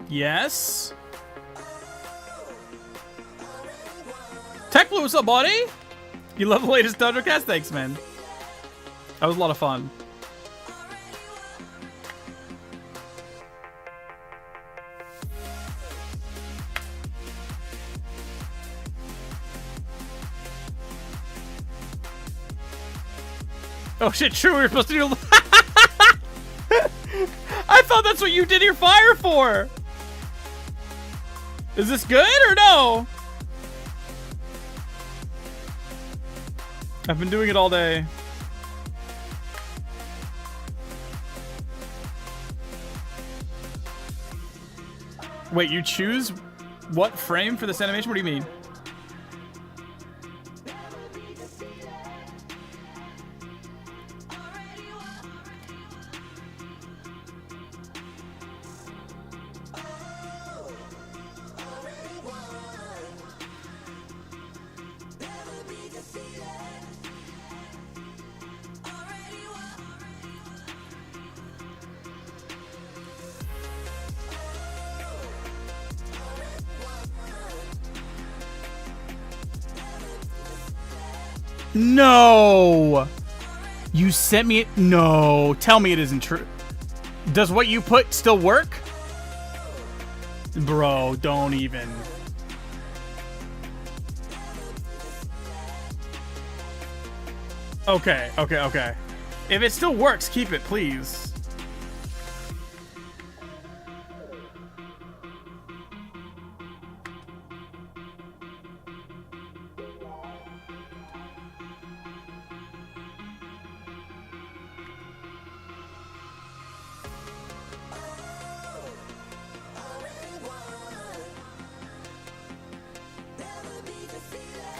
[SPEAKER 1] Yes. Tech Blue, what's up, buddy? You love the latest Thundercast? Thanks, man. That was a lot of fun. Oh shit, true, we were supposed to do... I thought that's what you did your fire for! Is this good or no? I've been doing it all day. Wait, you choose what frame for this animation? What do you mean? No! You sent me it? No. Tell me it isn't true. Does what you put still work? Bro, don't even. Okay, okay, okay. If it still works, keep it, please.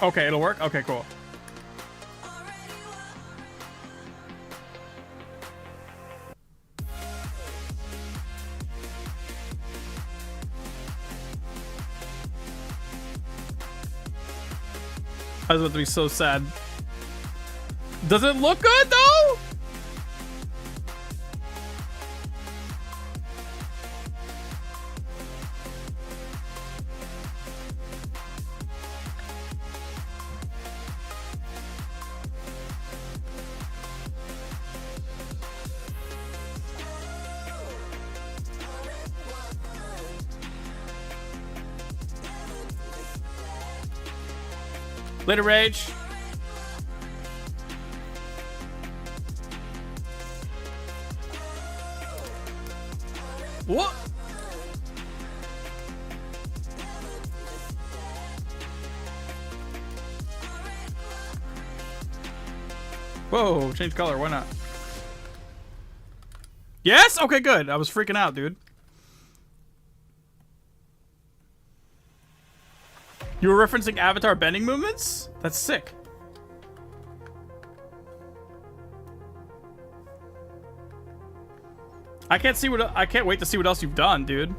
[SPEAKER 1] Okay, it'll work? Okay, cool. I was about to be so sad. Does it look good, though? Later, Rage. What? Whoa, change color. Why not? Yes? Okay, good. I was freaking out, dude. You were referencing Avatar bending movements? That's sick. I can't wait to see what else you've done, dude.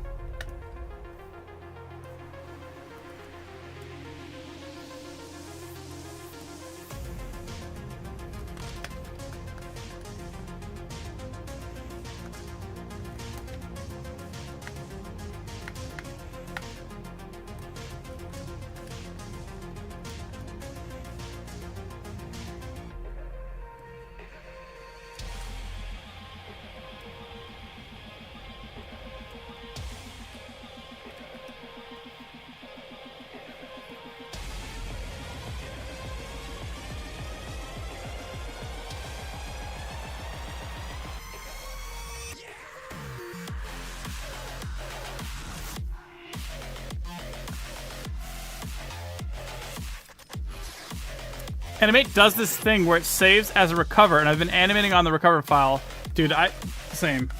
[SPEAKER 1] Animate does this thing where it saves as a recover, and I've been animating on the recover file. Dude, same.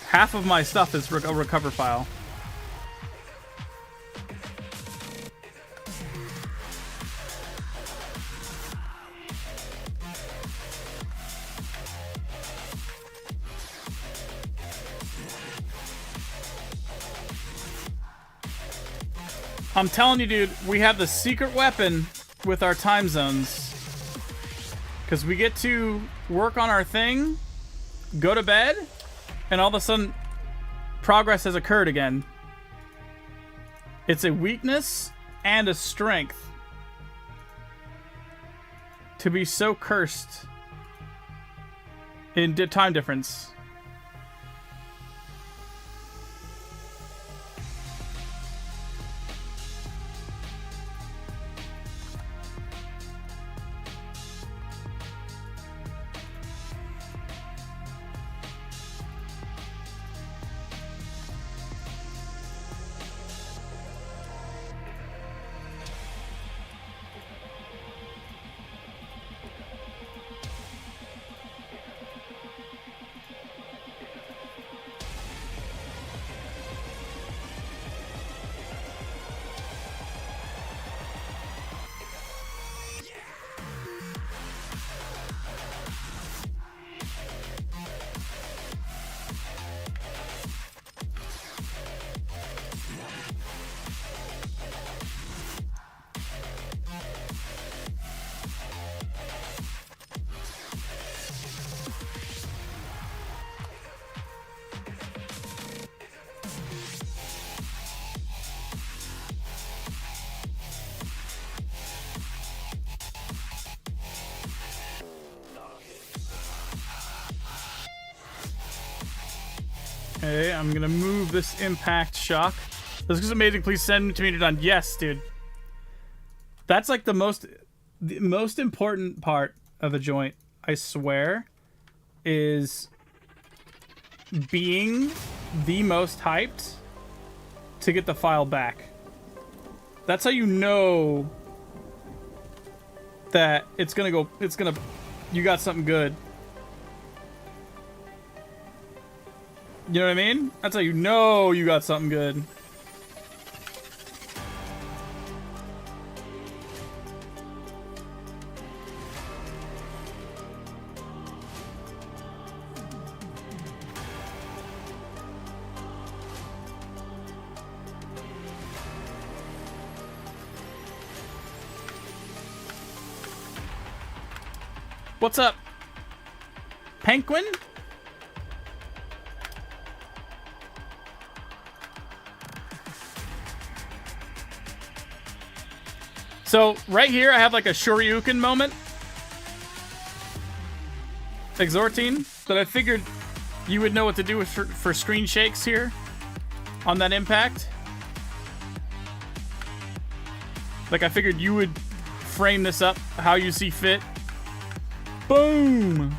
[SPEAKER 1] Half of my stuff is a recover file. I'm telling you, dude, we have the secret weapon with our time zones. Because we get to work on our thing, go to bed, and all of a sudden, progress has occurred again. It's a weakness and a strength to be so cursed in time difference. Okay, I'm gonna move this impact shock. This is amazing. Please send it to me when you're done. Yes, dude. That's like the most important part of a joint, I swear, is being the most hyped to get the file back. That's how you know that you got something good. You know what I mean? That's how you know you got something good. What's up, Penguin? So right here, I have like a Shoryuken moment. Exortine, that I figured you would know what to do with for screen shakes here on that impact. Like I figured you would frame this up how you see fit. Boom!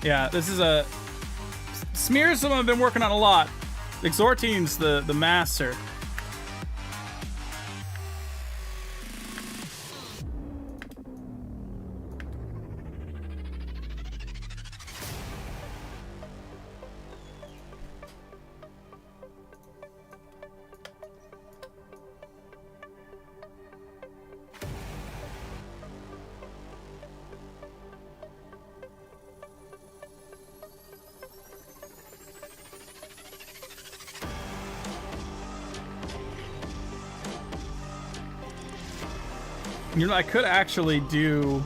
[SPEAKER 1] Yeah, this is a smear. Someone I've been working on a lot. Exortine's the master. You know, I could actually do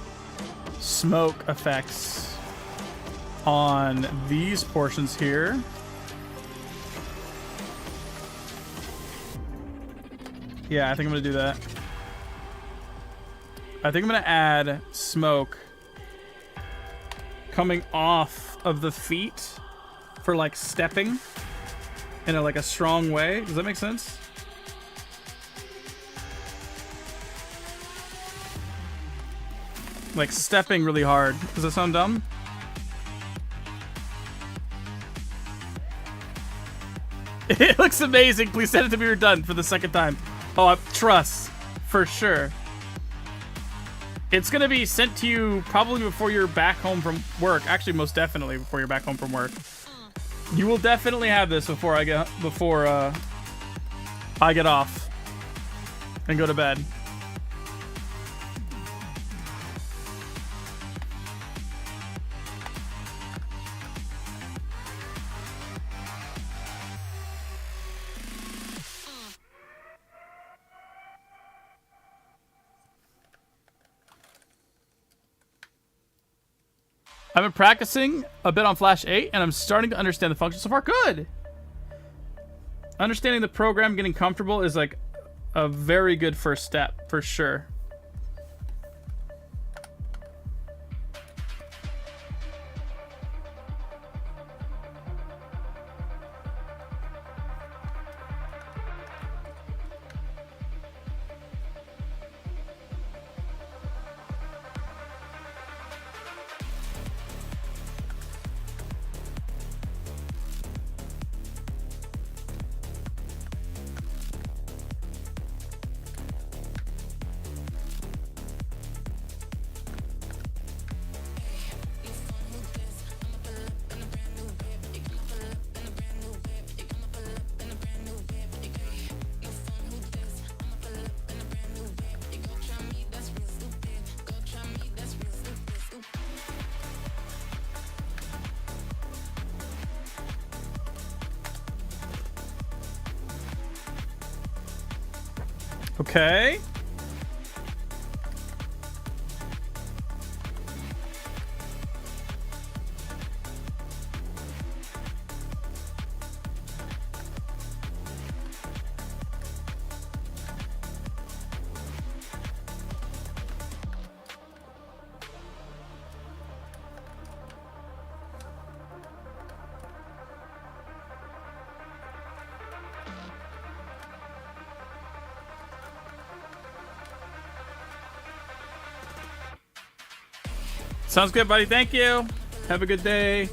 [SPEAKER 1] smoke effects on these portions here. Yeah, I think I'm gonna do that. I think I'm gonna add smoke coming off of the feet for like stepping in a strong way. Does that make sense? Like stepping really hard. Does that sound dumb? It looks amazing. Please send it to me when you're done for the second time. Oh, trust. For sure. It's going to be sent to you probably before you're back home from work. Actually, most definitely before you're back home from work. You will definitely have this before I get off and go to bed. I've been practicing a bit on Flash 8, and I'm starting to understand the function so far. Good! Understanding the program, getting comfortable is like a very good first step, for sure. Okay. Sounds good, buddy. Thank you. Have a good day.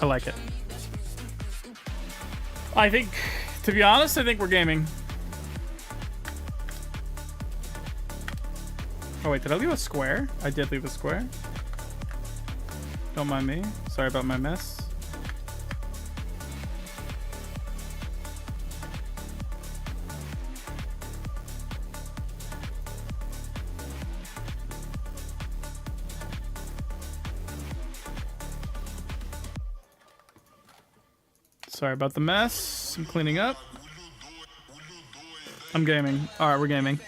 [SPEAKER 1] I like it. I think, to be honest, I think we're gaming. Oh wait, did I leave a square? I did leave a square. Don't mind me. Sorry about my mess. Sorry about the mess. I'm cleaning up. I'm gaming. Alright, we're gaming.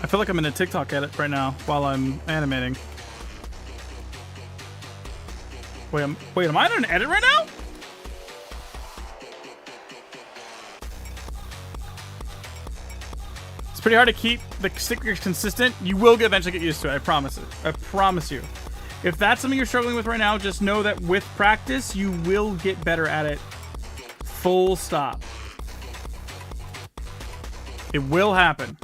[SPEAKER 1] I feel like I'm in a TikTok edit right now while I'm animating. Wait, am I in an edit right now? It's pretty hard to keep the stickers consistent. You will eventually get used to it. I promise it. I promise you. If that's something you're struggling with right now, just know that with practice, you will get better at it. Full stop. It will happen.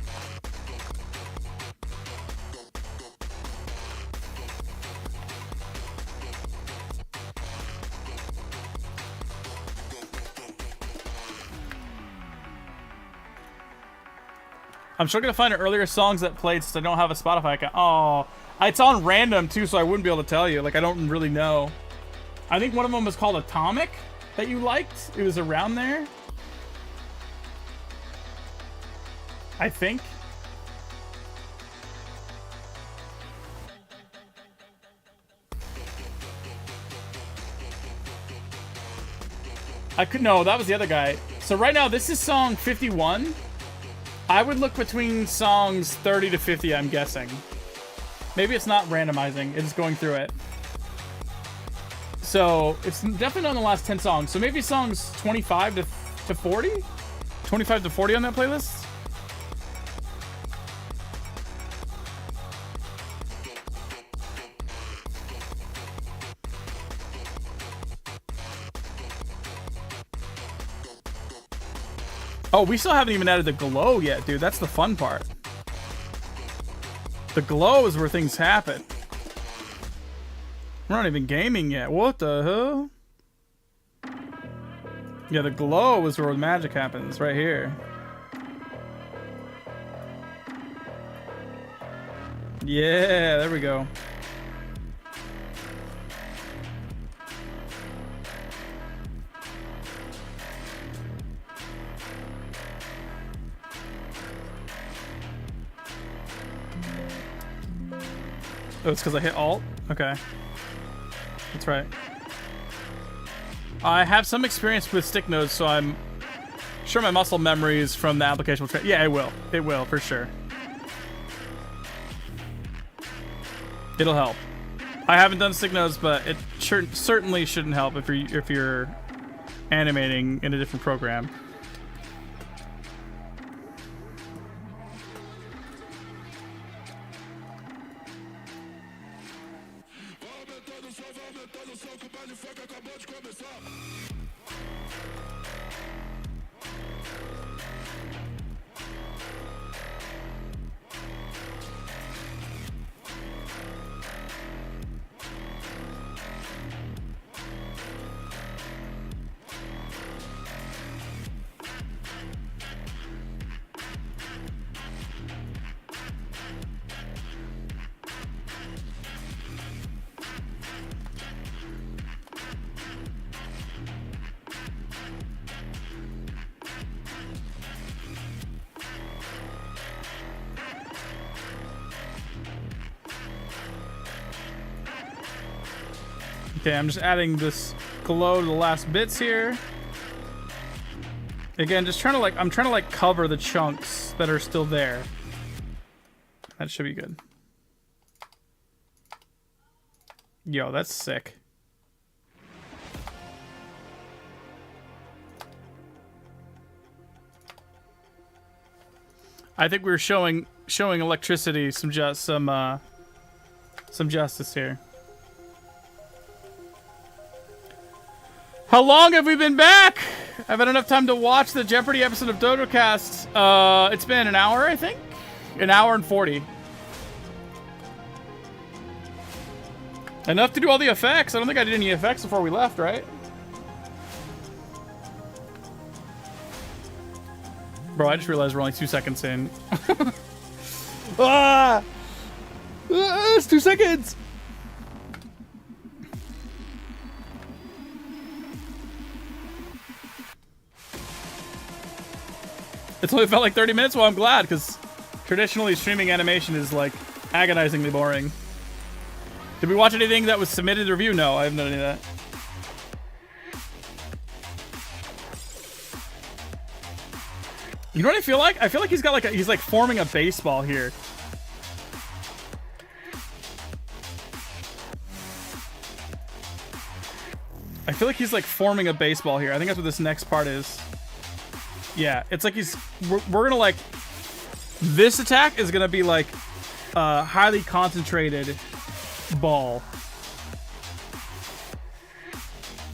[SPEAKER 1] I'm struggling to find earlier songs that played since I don't have a Spotify account. Oh, it's on random too, so I wouldn't be able to tell you. Like, I don't really know. I think one of them was called Atomic that you liked. It was around there. I think. No, that was the other guy. So right now, this is song 51. I would look between songs 30 to 50, I'm guessing. Maybe it's not randomizing, it's going through it. So it's definitely not in the last 10 songs. So maybe songs 25 to 40? 25 to 40 on that playlist? Oh, we still haven't even added the glow yet, dude. That's the fun part. The glow is where things happen. We're not even gaming yet. What the hell? Yeah, the glow is where the magic happens, right here. Yeah, there we go. Oh, it's because I hit Alt? Okay. That's right. I have some experience with stick nodes, so I'm sure my muscle memories from the application will yeah, it will. It will, for sure. It'll help. I haven't done stick nodes, but it certainly shouldn't help if you're animating in a different program. Okay, I'm just adding this glow to the last bits here. Again, just trying to I'm trying to cover the chunks that are still there. That should be good. Yo, that's sick. I think we're showing electricity some justice here. How long have we been back? I've had enough time to watch the Jeopardy episode of DodoCast. It's been an hour, I think? An hour and 40. Enough to do all the effects. I don't think I did any effects before we left, right? Bro, I just realized we're only 2 seconds in. It's 2 seconds! It's only felt like 30 minutes? Well, I'm glad, because traditionally streaming animation is, like, agonizingly boring. Did we watch anything that was submitted to review? No, I haven't done any of that. You know what I feel like? I feel like he's got, like, he's, like, forming a baseball here. feel like he's like forming a baseball here. I think that's what this next part is. Yeah, it's like we're gonna like, this attack is gonna be like a highly concentrated ball.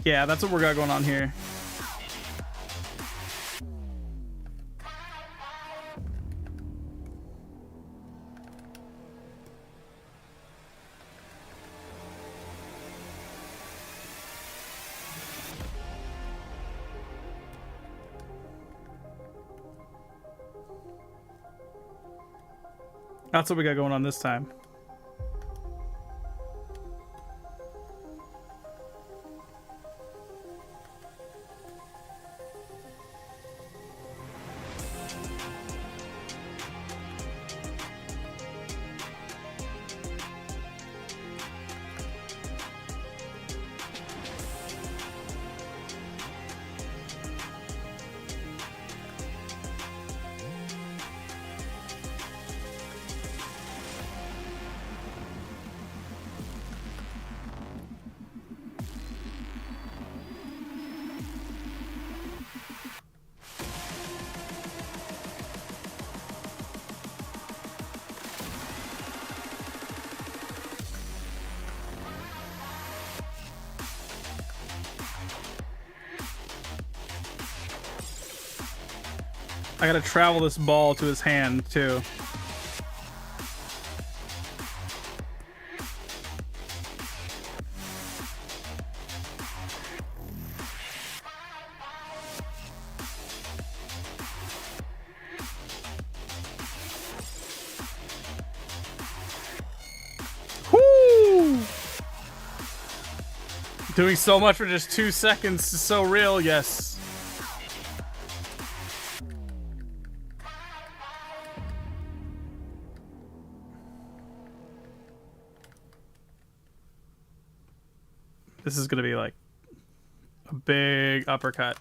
[SPEAKER 1] Yeah, that's what we got going on here. That's what we got going on this time. I gotta travel this ball to his hand, too. Woo! Doing so much for just 2 seconds is so real, yes. This is gonna be like a big uppercut.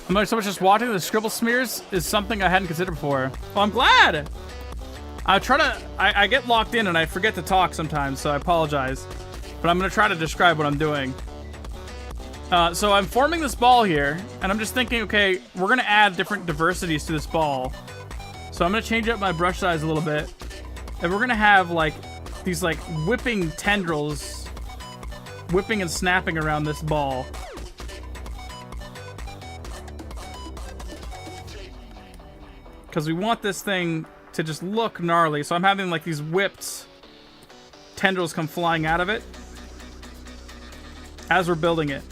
[SPEAKER 1] I'm like so much just watching the scribble smears is something I hadn't considered before. Well, I'm glad. I get locked in and I forget to talk sometimes, so I apologize. But I'm gonna try to describe what I'm doing. So I'm forming this ball here, and I'm just thinking, okay, we're gonna add different diversities to this ball. So I'm gonna change up my brush size a little bit, and we're gonna have like these like whipping tendrils, whipping and snapping around this ball. Because we want this thing to just look gnarly. So I'm having like these whipped tendrils come flying out of it as we're building it.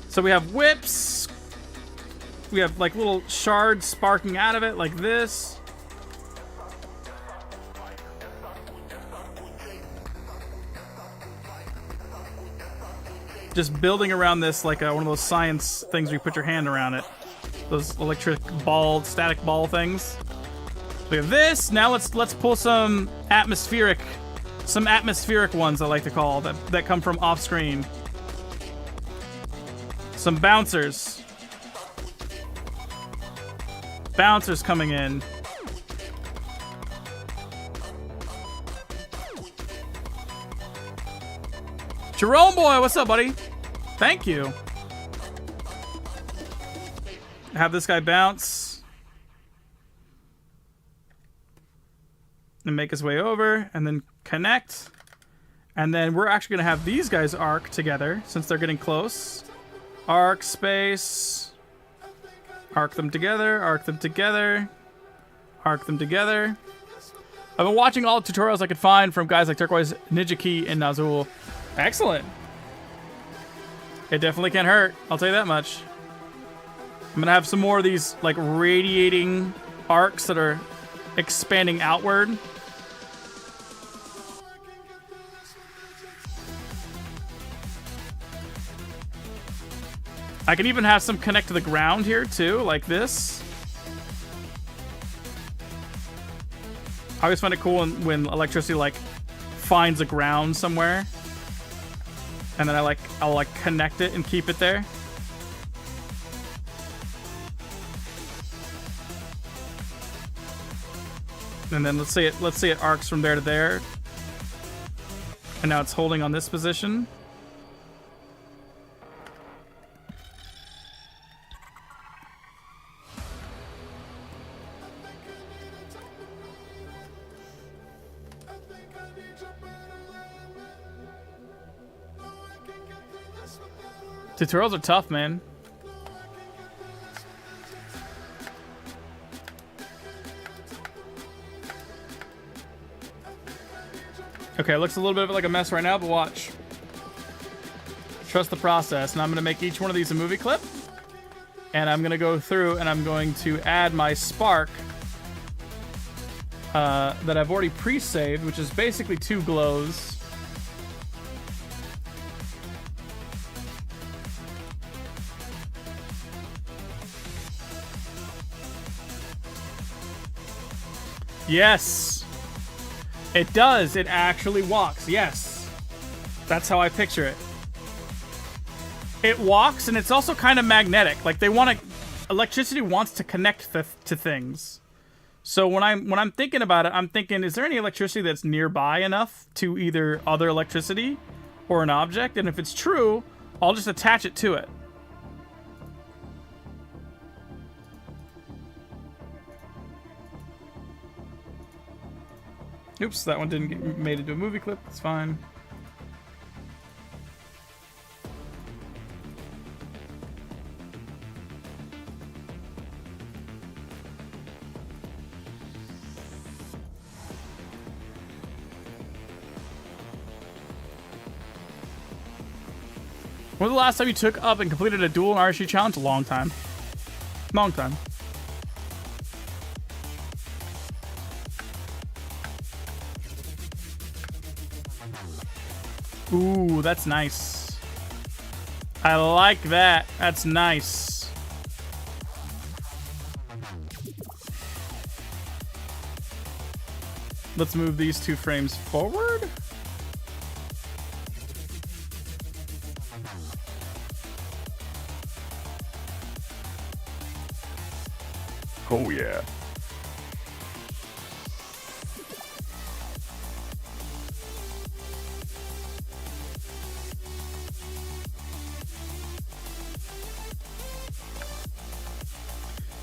[SPEAKER 1] So we have whips. We have like little shards sparking out of it like this. Just building around this like one of those science things where you put your hand around it. Those electric ball, static ball things. So we have this. Now let's pull some atmospheric ones I like to call that come from off screen. Some bouncers. Bouncers coming in. Jerome boy, what's up, buddy? Thank you. Have this guy bounce and make his way over and then connect. And then we're actually going to have these guys arc together since they're getting close. Arc, space. Arc them together, arc them together. Arc them together. I've been watching all the tutorials I could find from guys like Turquoise, Ninja Key, and Nazul. Excellent. It definitely can't hurt. I'll tell you that much. I'm gonna have some more of these like radiating arcs that are expanding outward. I can even have some connect to the ground here too, like this. I always find it cool when electricity like finds a ground somewhere, and then I'll like connect it and keep it there. And then let's say it arcs from there to there, and now it's holding on this position. Tutorials are tough, man. Okay, it looks a little bit like a mess right now, but watch. Trust the process. And I'm going to make each one of these a movie clip. And I'm going to go through and I'm going to add my spark that I've already pre-saved, which is basically 2 glows. Yes, it does. It actually walks. Yes, that's how I picture it. It walks, and it's also kind of magnetic. Like electricity wants to connect to things. So when I'm thinking about it, I'm thinking, is there any electricity that's nearby enough to either other electricity or an object? And if it's true, I'll just attach it to it. Oops, that one didn't get made into a movie clip. It's fine. When was the last time you took up and completed a duel in RSG challenge? A long time. Long time. Ooh, that's nice. I like that. That's nice. Let's move these 2 frames forward. Oh, yeah.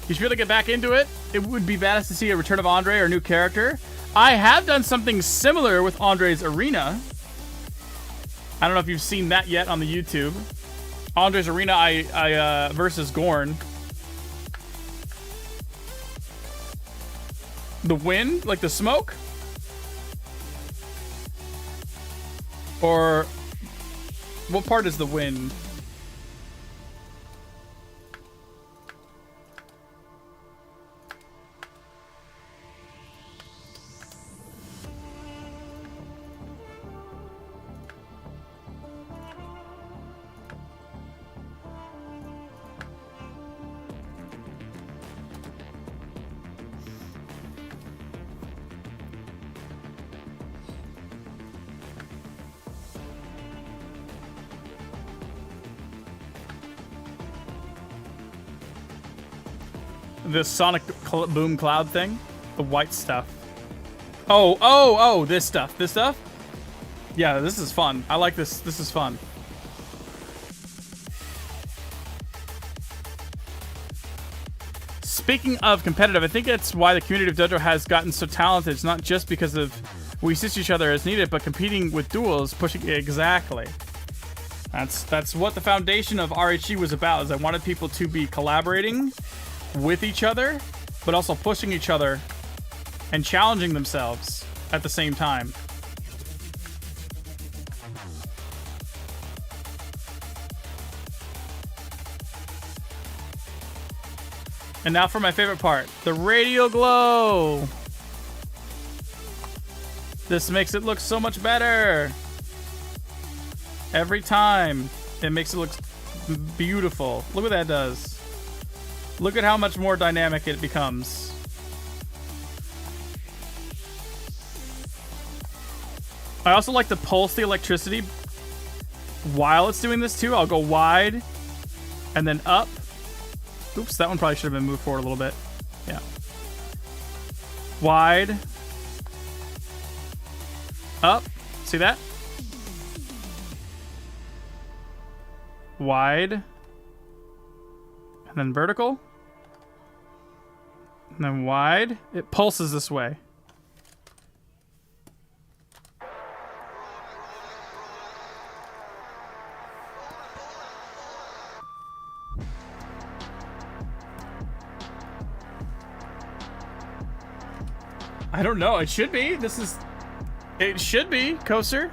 [SPEAKER 1] You should really get back into it. It would be badass to see a return of Andre or a new character. I have done something similar with Andre's Arena. I don't know if you've seen that yet on the YouTube. Andre's Arena, I versus Gorn. The wind, like the smoke? Or what part is the wind? The sonic boom cloud thing, the white stuff. Oh, this stuff. Yeah, this is fun. I like this. This is fun. Speaking of competitive, I think that's why the community of Dojo has gotten so talented. It's not just because of we assist each other as needed, but competing with duels, pushing exactly. That's what the foundation of RHG was about. Is I wanted people to be collaborating with each other, but also pushing each other and challenging themselves at the same time. And now for my favorite part, the radial glow. This makes it look so much better. Every time, it makes it look Beautiful. Look what that does. Look at how much more dynamic it becomes. I also like to pulse the electricity while it's doing this too. I'll go wide and then up. Oops, that one probably should have been moved forward a little bit. Yeah. Wide. Up. See that? Wide. And then vertical. And then wide. It pulses this way. I don't know. It should be. This is... It should be, Coaster.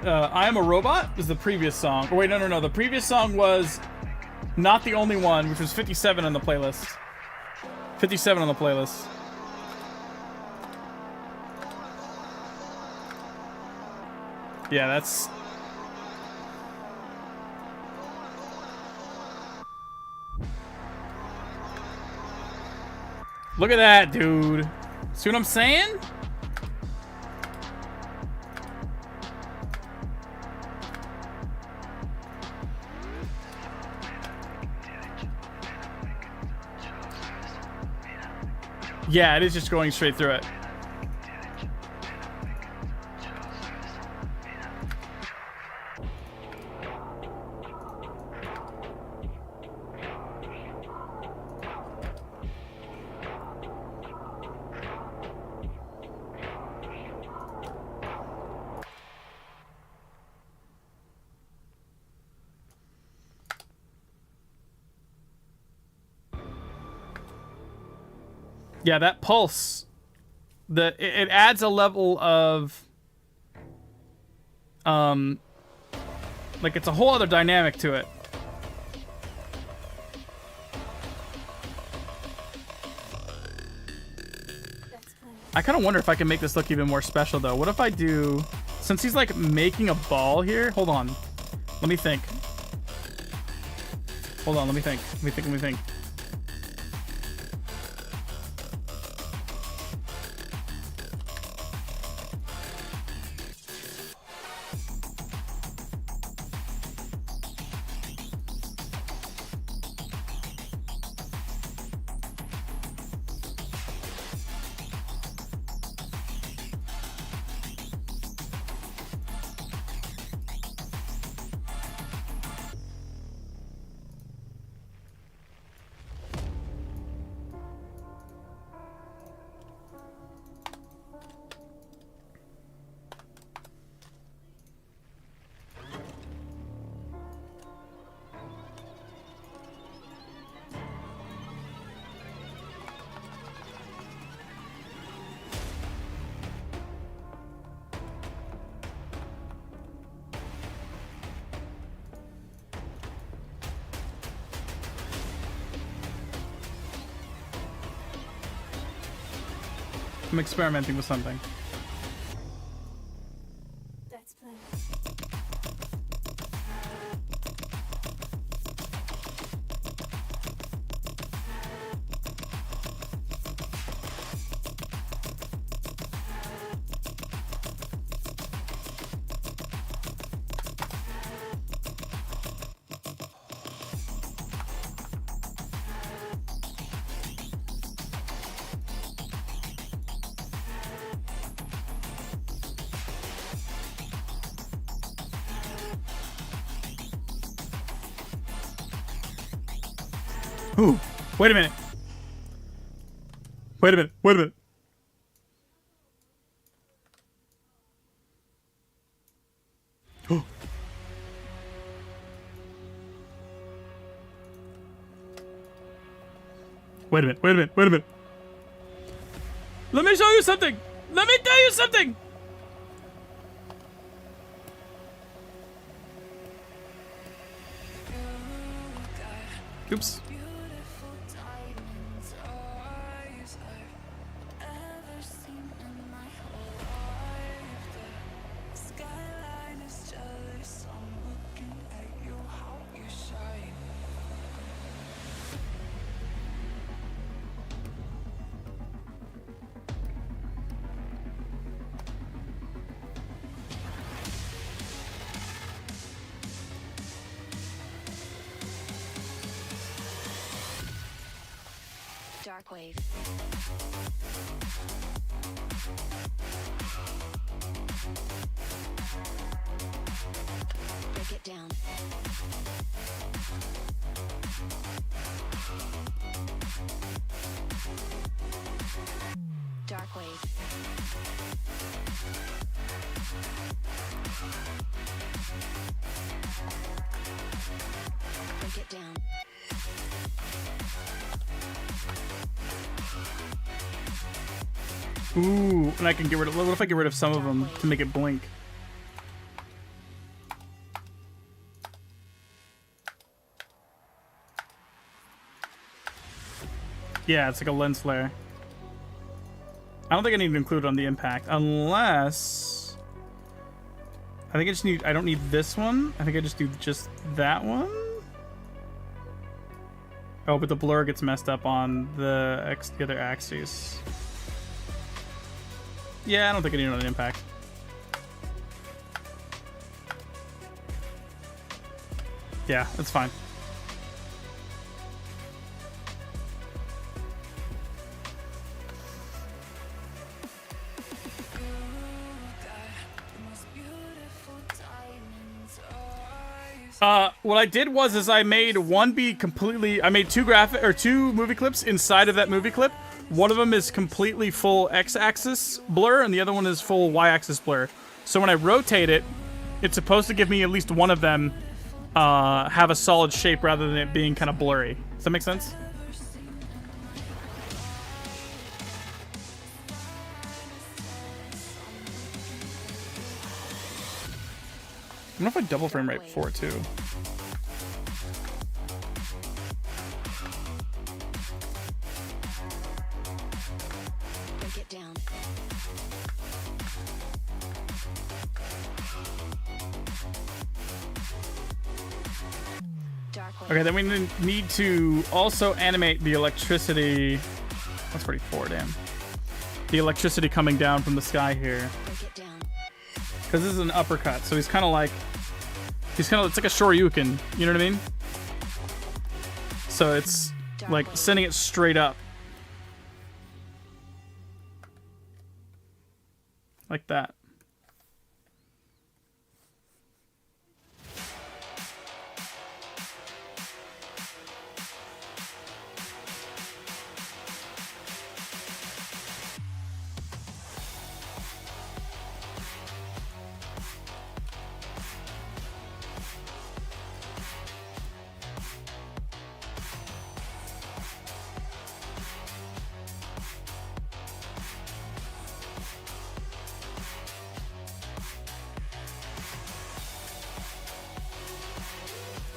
[SPEAKER 1] I Am a Robot is the previous song. Oh, wait, no. The previous song was Not the Only One, which was 57 on the playlist. 57 on the playlist. Yeah, that's... Look at that, dude. See what I'm saying? Yeah, it is just going straight through it. Yeah, that pulse, it adds a level of, like it's a whole other dynamic to it. I kind of wonder if I can make this look even more special though. What if I do, since he's like making a ball here, hold on, let me think. Hold on, let me think. I'm experimenting with something.
[SPEAKER 2] That's plenty.
[SPEAKER 1] Ooh, wait a minute. Wait a minute. Wait a minute. Wait a minute. Wait a minute. Wait a minute. Let me show you something. Let me tell you something. Oops.
[SPEAKER 4] Dark wave. Break it down. Dark wave. Break it down.
[SPEAKER 1] Ooh, and I can get rid of. What if I get rid of some of them to make it blink? Yeah, it's like a lens flare. I don't think I need to include it on the impact, unless I think I just need. I don't need this one. I think I just do just that one. Oh, but the blur gets messed up on the other axes. Yeah, I don't think I need it on the impact. Yeah, that's fine. What I did was I made one be completely. I made two movie clips inside of that movie clip. One of them is completely full X-axis blur, and the other one is full Y-axis blur. So when I rotate it, it's supposed to give me at least one of them have a solid shape rather than it being kind of blurry. Does that make sense? I don't know if I double frame rate before too.
[SPEAKER 4] Break it down. Dark wave.
[SPEAKER 1] Okay, then we need to also animate the electricity. That's 44, damn. The electricity coming down from the sky here.
[SPEAKER 4] Break it down.
[SPEAKER 1] Because this is an uppercut, so it's kind of like, it's like a Shoryuken, you know what I mean? So it's like sending it straight up. Like that.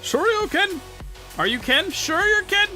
[SPEAKER 1] Shoryuken! Are you Ken? Sure you're Ken?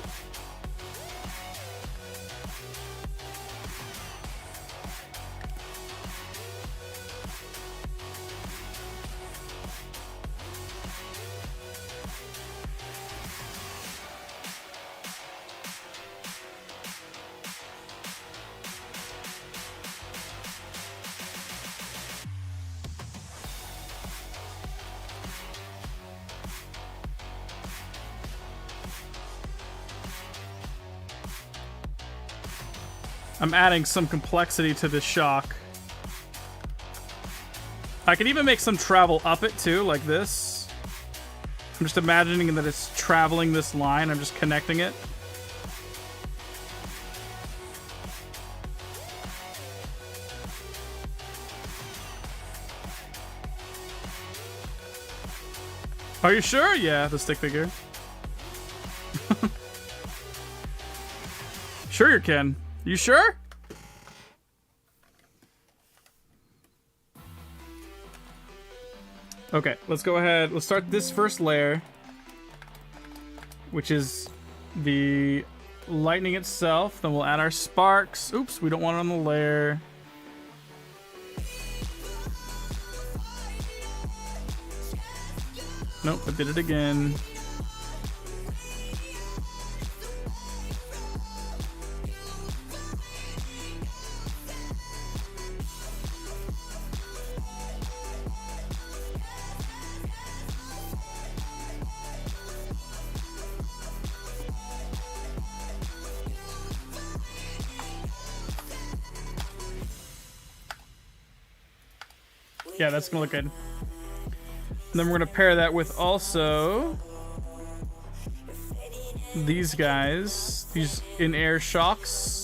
[SPEAKER 1] I'm adding some complexity to this shock. I can even make some travel up it too, like this. I'm just imagining that it's traveling this line. I'm just connecting it. Are you sure? Yeah, the stick figure. Sure you can. You sure? Okay, let's go ahead. Let's start this first layer, which is the lightning itself. Then we'll add our sparks. Oops, we don't want it on the layer. Nope, I did it again. Yeah, that's gonna look good. And then we're gonna pair that with also these guys, these in-air shocks.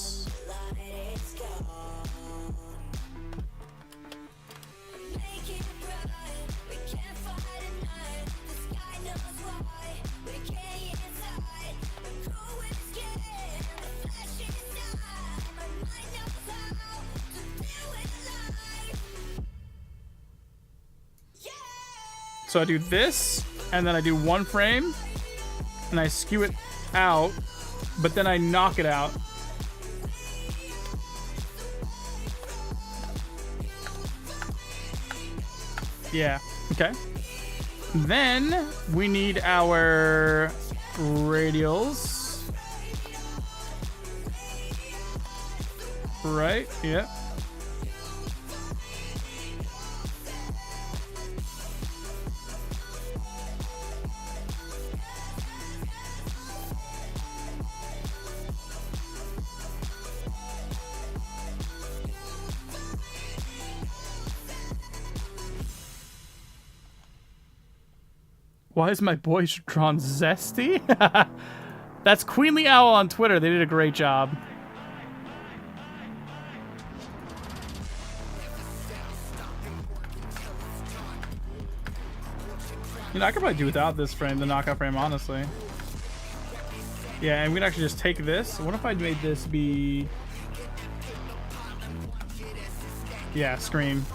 [SPEAKER 1] So I do this, and then I do one frame, and I skew it out, but then I knock it out. Yeah, okay. Then we need our radials. Right, yep. Why is my boy drawn zesty? That's Queenly Owl on Twitter. They did a great job. You know, I could probably do without this frame, the knockout frame, honestly. Yeah, and we can actually just take this. What if I made this be... Yeah, Scream.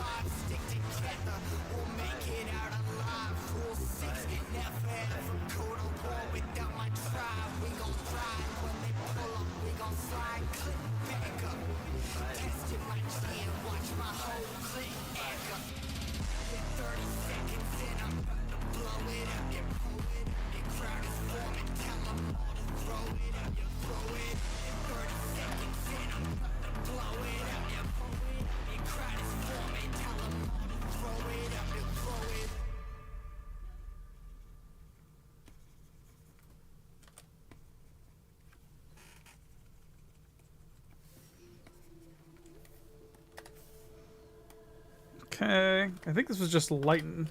[SPEAKER 1] Okay, I think this was just lighten.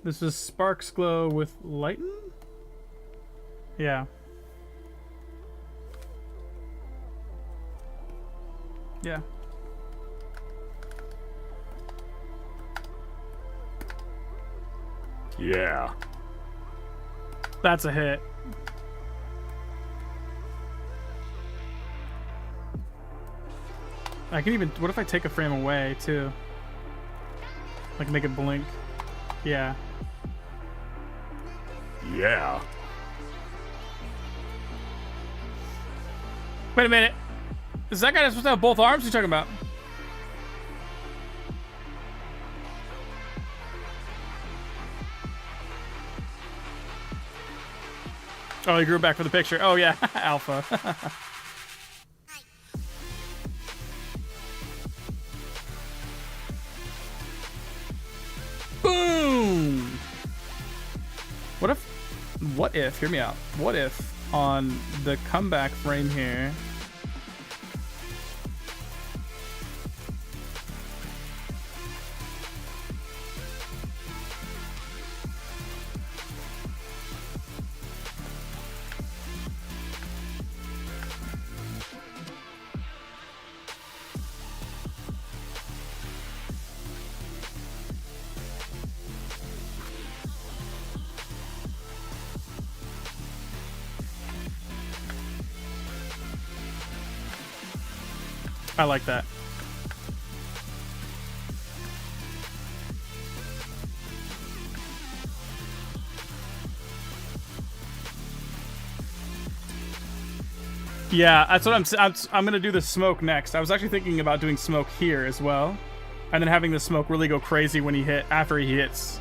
[SPEAKER 1] This is Sparks Glow with lighten? Yeah. Yeah.
[SPEAKER 4] Yeah.
[SPEAKER 1] That's a hit. I can even... What if I take a frame away, too? Like, make it blink. Yeah.
[SPEAKER 4] Yeah.
[SPEAKER 1] Wait a minute. Is that guy that's supposed to have both arms? What are you talking about? Oh, he grew back for the picture. Oh, yeah. Alpha. Boom! What if, hear me out. What if on the comeback frame here, I like that. Yeah, that's what I'm gonna do the smoke next. I was actually thinking about doing smoke here as well, and then having the smoke really go crazy when after he hits.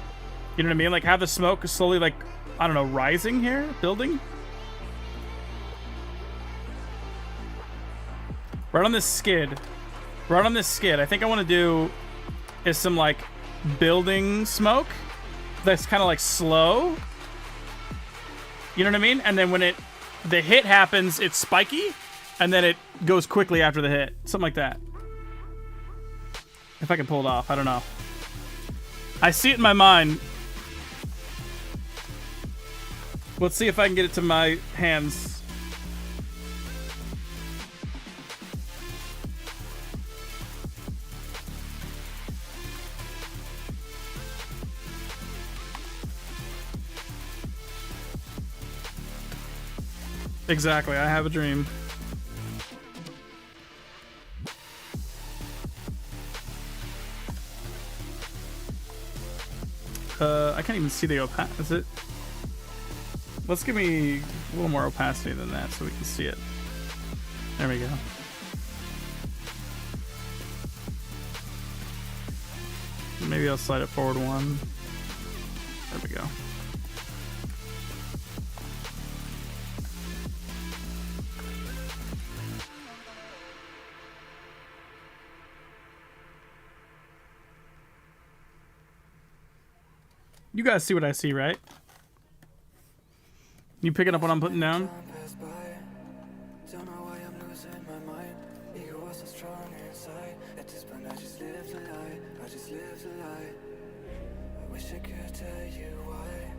[SPEAKER 1] You know what I mean? Like have the smoke slowly, like, I don't know, rising here, building. Right on this skid. Right on this skid. I think I want to do is some like building smoke that's kind of like slow. You know what I mean? And then when the hit happens, it's spiky, and then it goes quickly after the hit. Something like that. If I can pull it off, I don't know. I see it in my mind. Let's see if I can get it to my hands. Exactly, I have a dream. I can't even see the opacity. Is it? Let's give me a little more opacity than that so we can see it. There we go. Maybe I'll slide it forward one. There we go. You guys see what I see, right? You picking up what I'm putting down?
[SPEAKER 4] Don't know why I'm losing my mind. Ego was so strong inside. At this point, I just live the lie. I just live the lie. I wish I could tell you why.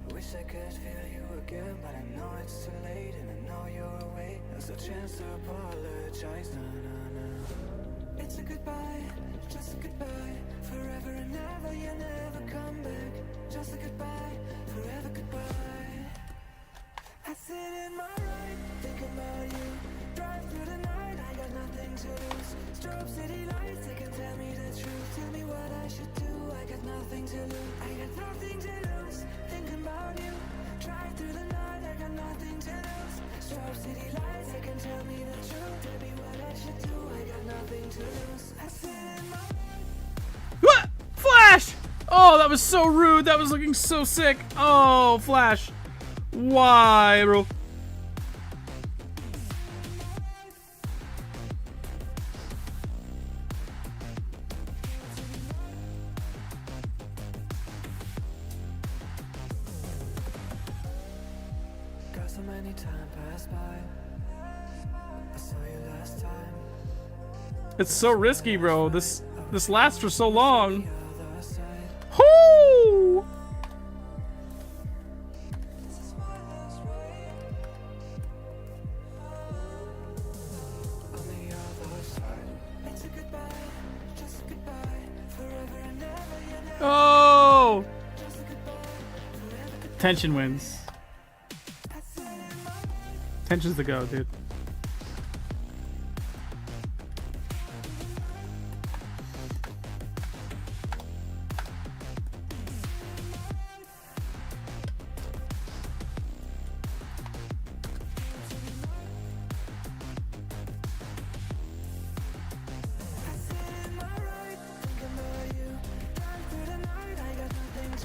[SPEAKER 4] I wish I could feel you again, but I know it's too late, and I know you're away. There's a chance to apologize. Nah, nah, nah. It's a goodbye, just a goodbye. Forever and ever, you never come back. Just a goodbye, forever goodbye. I sit in my ride, thinking about you. Drive through the night, I got nothing to lose. Strobe city lights, they can tell me the truth. Tell me what I should do, I got nothing to lose. I got nothing to lose, thinking about you. Drive through the night, I got nothing to lose. Strobe city lights, they can tell me the truth. Tell me what I should do, I got nothing to lose. I sit in my
[SPEAKER 1] What? Flash! Oh, that was so rude. That was looking so sick. Oh, Flash. Why, bro?
[SPEAKER 4] got so many time pass by. I saw you last time.
[SPEAKER 1] It's so risky, bro. This lasts for so long.
[SPEAKER 4] Other side.
[SPEAKER 1] Whoo!
[SPEAKER 4] On the other side. It's a goodbye, just a goodbye. Forever and ever, you never.
[SPEAKER 1] Oh!
[SPEAKER 4] Just a goodbye, forever goodbye.
[SPEAKER 1] Tension wins.
[SPEAKER 4] I sit in my
[SPEAKER 1] Tension's the go, dude.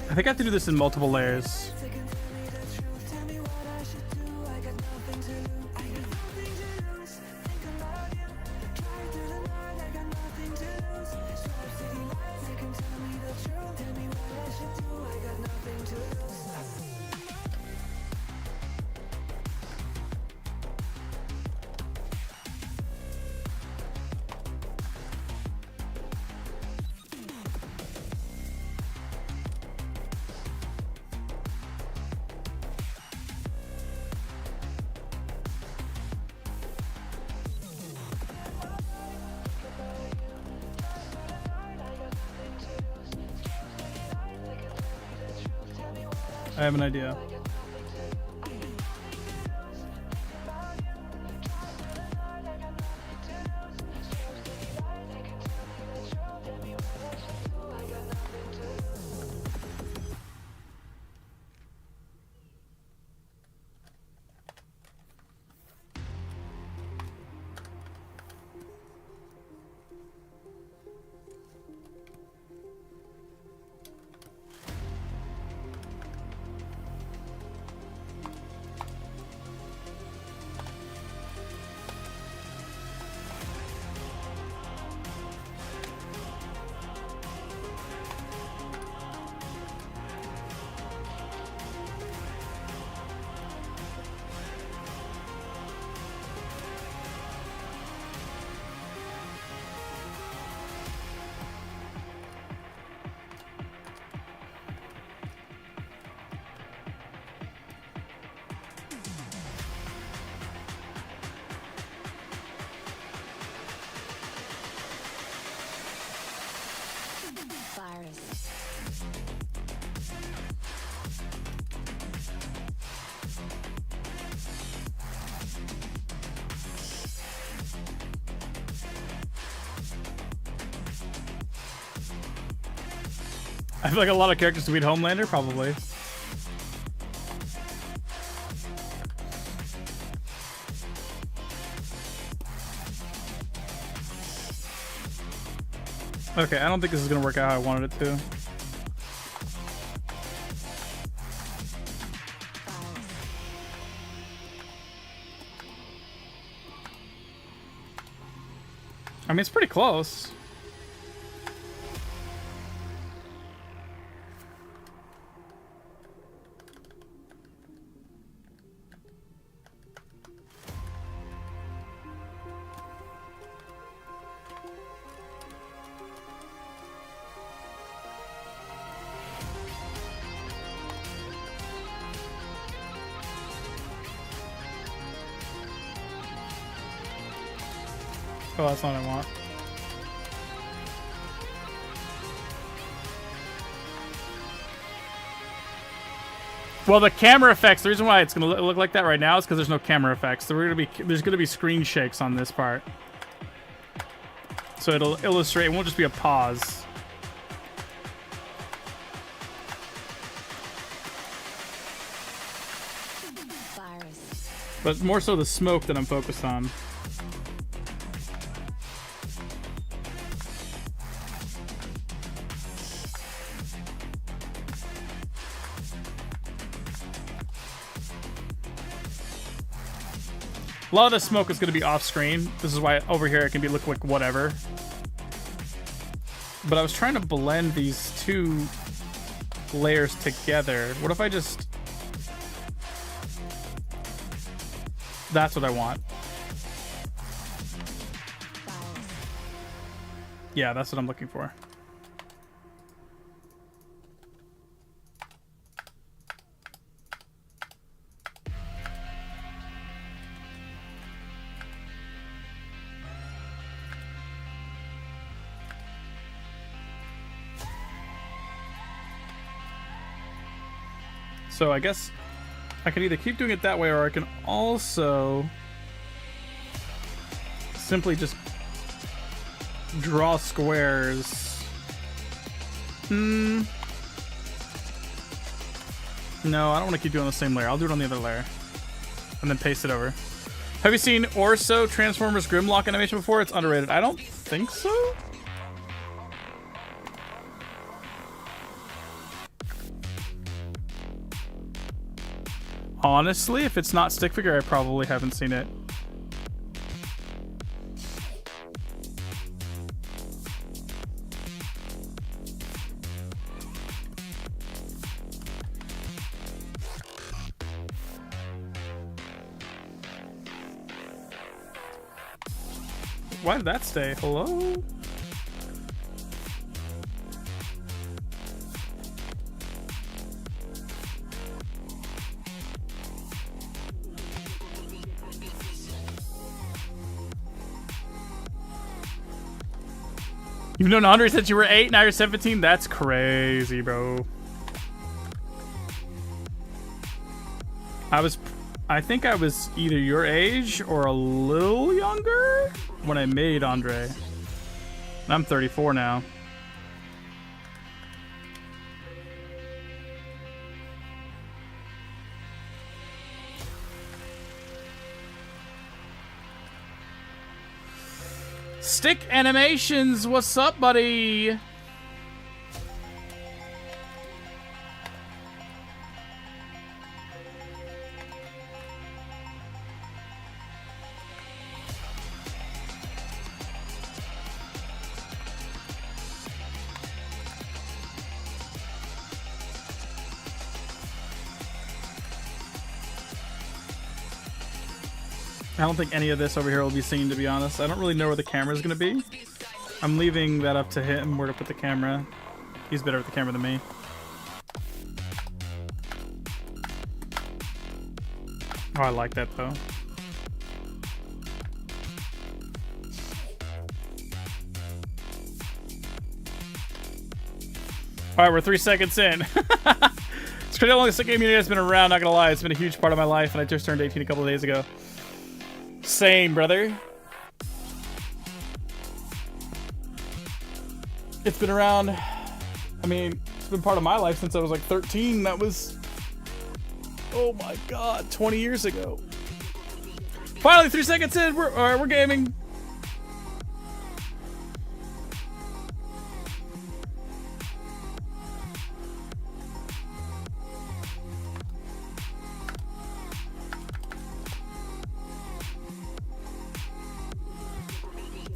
[SPEAKER 1] I think I have to do this in multiple layers. I have an idea. I feel like a lot of characters tweet Homelander, probably. Okay, I don't think this is gonna work out how I wanted it to. I mean, it's pretty close. Oh, that's not what I want. Well, the camera effects, the reason why it's going to look like that right now is because there's no camera effects. So there's going to be screen shakes on this part. So it'll illustrate, it won't just be a pause. But more so the smoke that I'm focused on. A lot of the smoke is going to be off screen. This is why over here it can be look like whatever. But I was trying to blend these two layers together. What if I just... That's what I want. Yeah, that's what I'm looking for. So I guess I can either keep doing it that way, or I can also simply just draw squares. No, I don't want to keep doing the same layer. I'll do it on the other layer and then paste it over. Have you seen Orso Transformers Grimlock animation before? It's underrated. I don't think so. Honestly, if it's not stick figure, I probably haven't seen it. Why did that stay? Hello? You've known Andre since you were 8, now you're 17? That's crazy, bro. I think I was either your age or a little younger when I made Andre. I'm 34 now. Stick Animations, what's up, buddy? I don't think any of this over here will be seen, to be honest. I don't really know where the camera is going to be. I'm leaving that up to him where to put the camera. He's better with the camera than me. Oh, I like that, though. Alright, we're 3 seconds in. It's pretty long. This community has been around, not gonna lie. It's been a huge part of my life, and I just turned 18 a couple of days ago. Same, brother. It's been around, I mean, It's been part of my life since I was like 13. That was, oh my god, 20 years ago. Finally, 3 seconds in. We're gaming.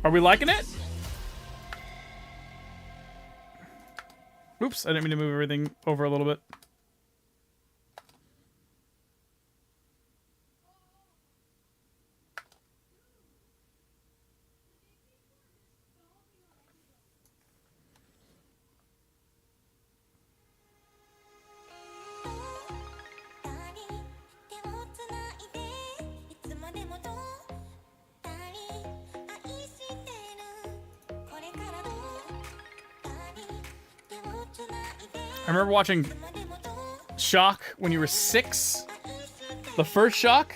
[SPEAKER 1] Are we liking it? Oops, I didn't mean to move everything over a little bit. I remember watching Shock when you were 6. The first Shock.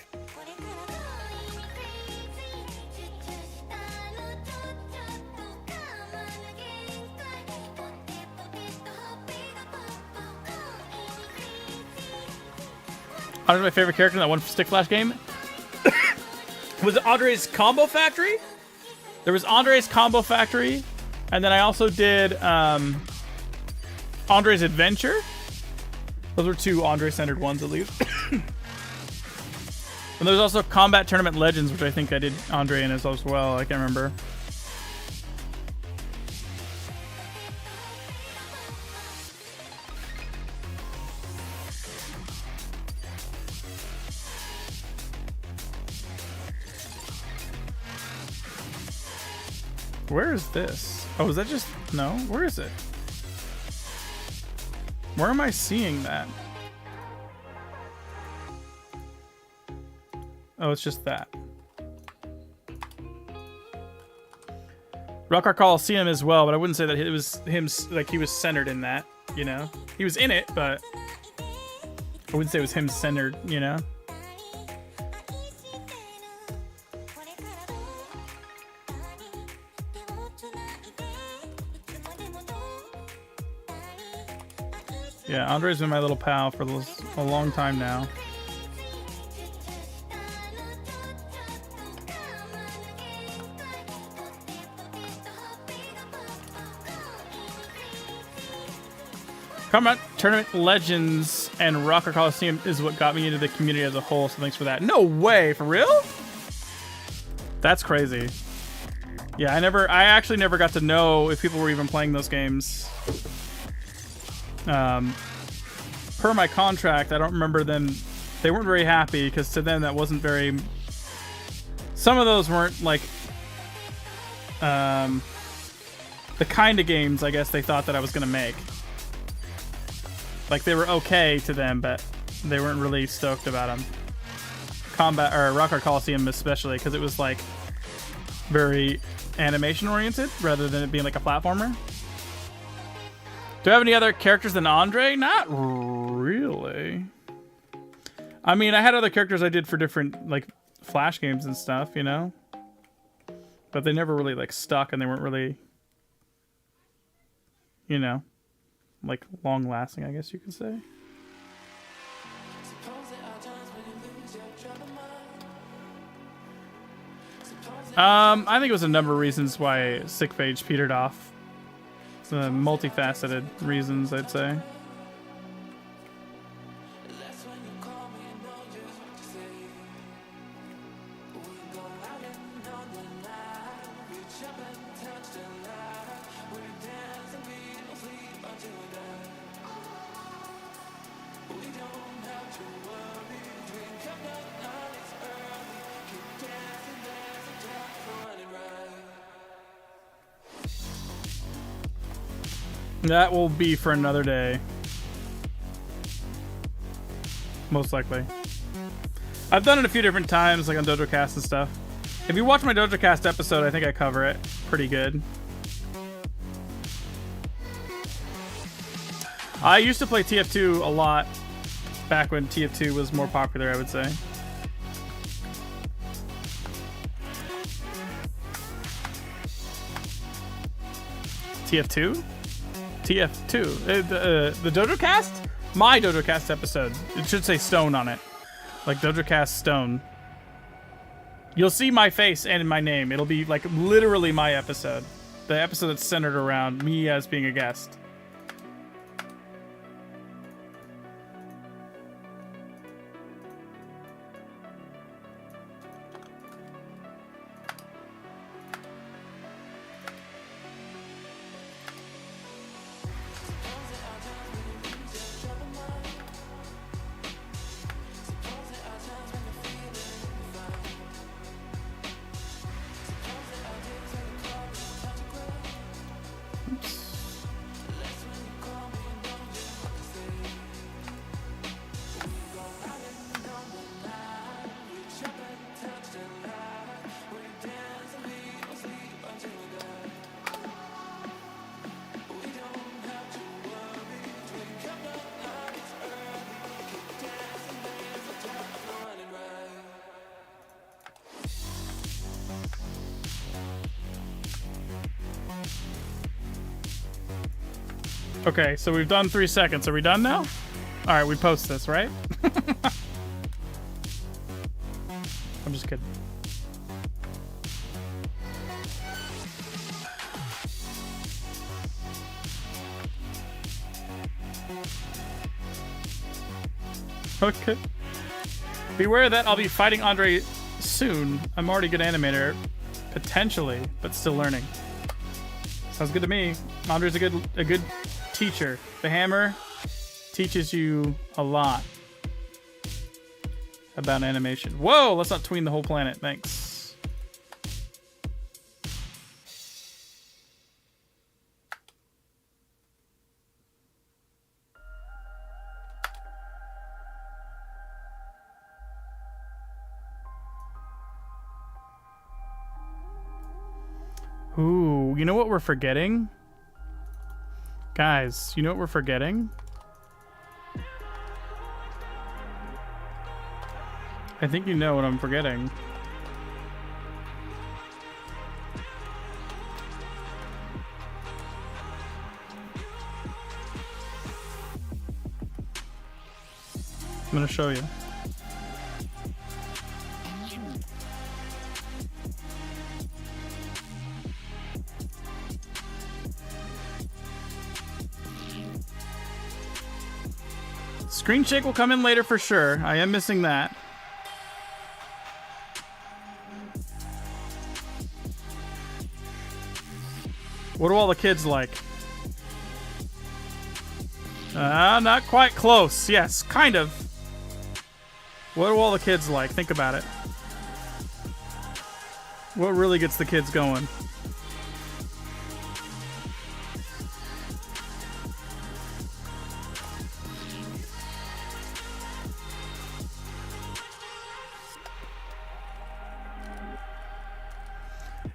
[SPEAKER 1] Andre's my favorite character in that one Stick Flash game. Was it Andre's Combo Factory? There was Andre's Combo Factory, and then I also did Andre's Adventure. Those were 2 Andre-centered ones, at least. And there's also Combat Tournament Legends, which I think I did Andre in as well. I can't remember. Where is this? Oh, is that just... No? Where is it? Where am I seeing that? Oh, it's just that. Rock Coliseum as well, but I wouldn't say that it was him, like he was centered in that, you know? He was in it, but I wouldn't say it was him centered, you know? Yeah, Andre's been my little pal for a long time now. Combat Tournament Legends and Rocker Coliseum is what got me into the community as a whole, so thanks for that. No way, for real? That's crazy. Yeah, I actually never got to know if people were even playing those games. Per my contract, I don't remember them. They weren't very happy because to them that wasn't very. Some of those weren't like the kind of games I guess they thought that I was gonna make. Like they were okay to them, but they weren't really stoked about them. Combat or Rock Coliseum especially because it was like very animation oriented rather than it being like a platformer. Do I have any other characters than Andre? Not really. I mean, I had other characters I did for different, like, Flash games and stuff, you know? But they never really, like, stuck, and they weren't really, you know, like, long-lasting, I guess you could say. I think it was a number of reasons why Sick Phage petered off. Multifaceted reasons, I'd say. That will be for another day. Most likely. I've done it a few different times, like on DojoCast and stuff. If you watch my DojoCast episode, I think I cover it pretty good. I used to play TF2 a lot back when TF2 was more popular, I would say. TF2? TF2. The DojoCast? My DojoCast episode. It should say Stone on it. Like DojoCast Stone. You'll see my face and my name. It'll be like literally my episode. The episode that's centered around me as being a guest. Okay, so we've done 3 seconds. Are we done now? All right, we post this, right? I'm just kidding. Okay. Beware that I'll be fighting Andre soon. I'm already a good animator, potentially, but still learning. Sounds good to me. Andre's a good teacher. The hammer teaches you a lot about animation. Whoa, let's not tween the whole planet. Thanks. Ooh, you know what we're forgetting? Guys, you know what we're forgetting? I think you know what I'm forgetting. I'm gonna show you. Screen shake will come in later for sure. I am missing that. What do all the kids like? Not quite close. Yes, kind of. What do all the kids like? Think about it. What really gets the kids going?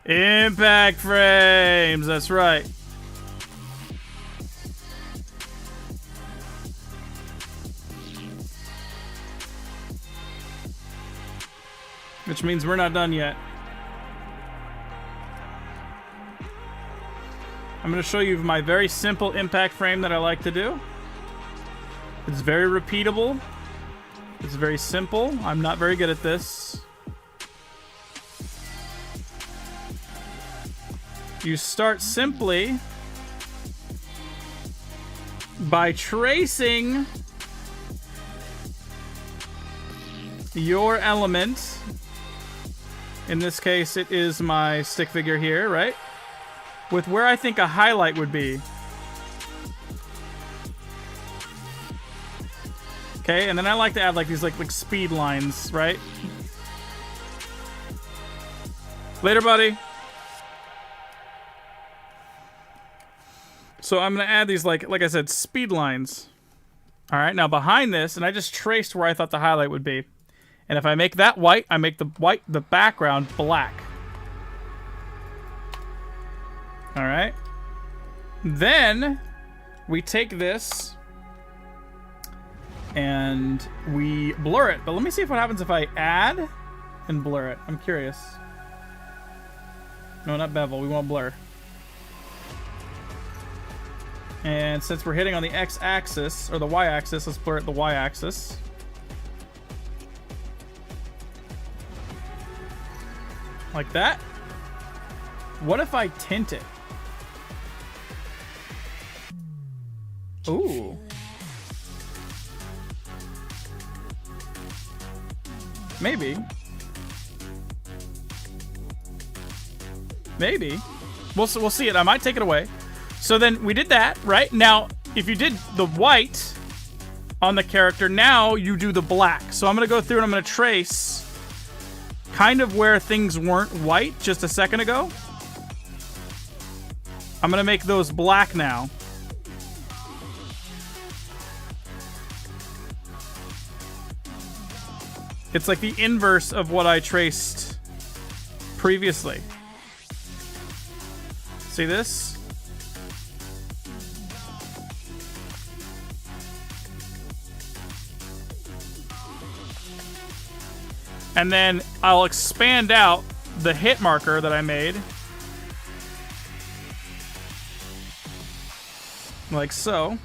[SPEAKER 1] Impact frames, that's right. Which means we're not done yet. I'm going to show you my very simple impact frame that I like to do. It's very repeatable. It's very simple. I'm not very good at this. You start simply by tracing your element. In this case, it is my stick figure here, right? With where I think a highlight would be. Okay, and then I like to add like these like speed lines, right? Later, buddy. So I'm going to add these, like I said, speed lines. All right, now behind this, and I just traced where I thought the highlight would be. And if I make that white, I make the background black. All right. Then we take this and we blur it. But let me see what happens if I add and blur it. I'm curious. No, not bevel. We want blur. And since we're hitting on the x-axis, or the y-axis, let's blur it the y-axis. Like that. What if I tint it? Ooh. Maybe. Maybe. We'll see it. I might take it away. So then we did that, right? Now, if you did the white on the character, now you do the black. So I'm going to go through and I'm going to trace kind of where things weren't white just a second ago. I'm going to make those black now. It's like the inverse of what I traced previously. See this? And then I'll expand out the hit marker that I made. Like so.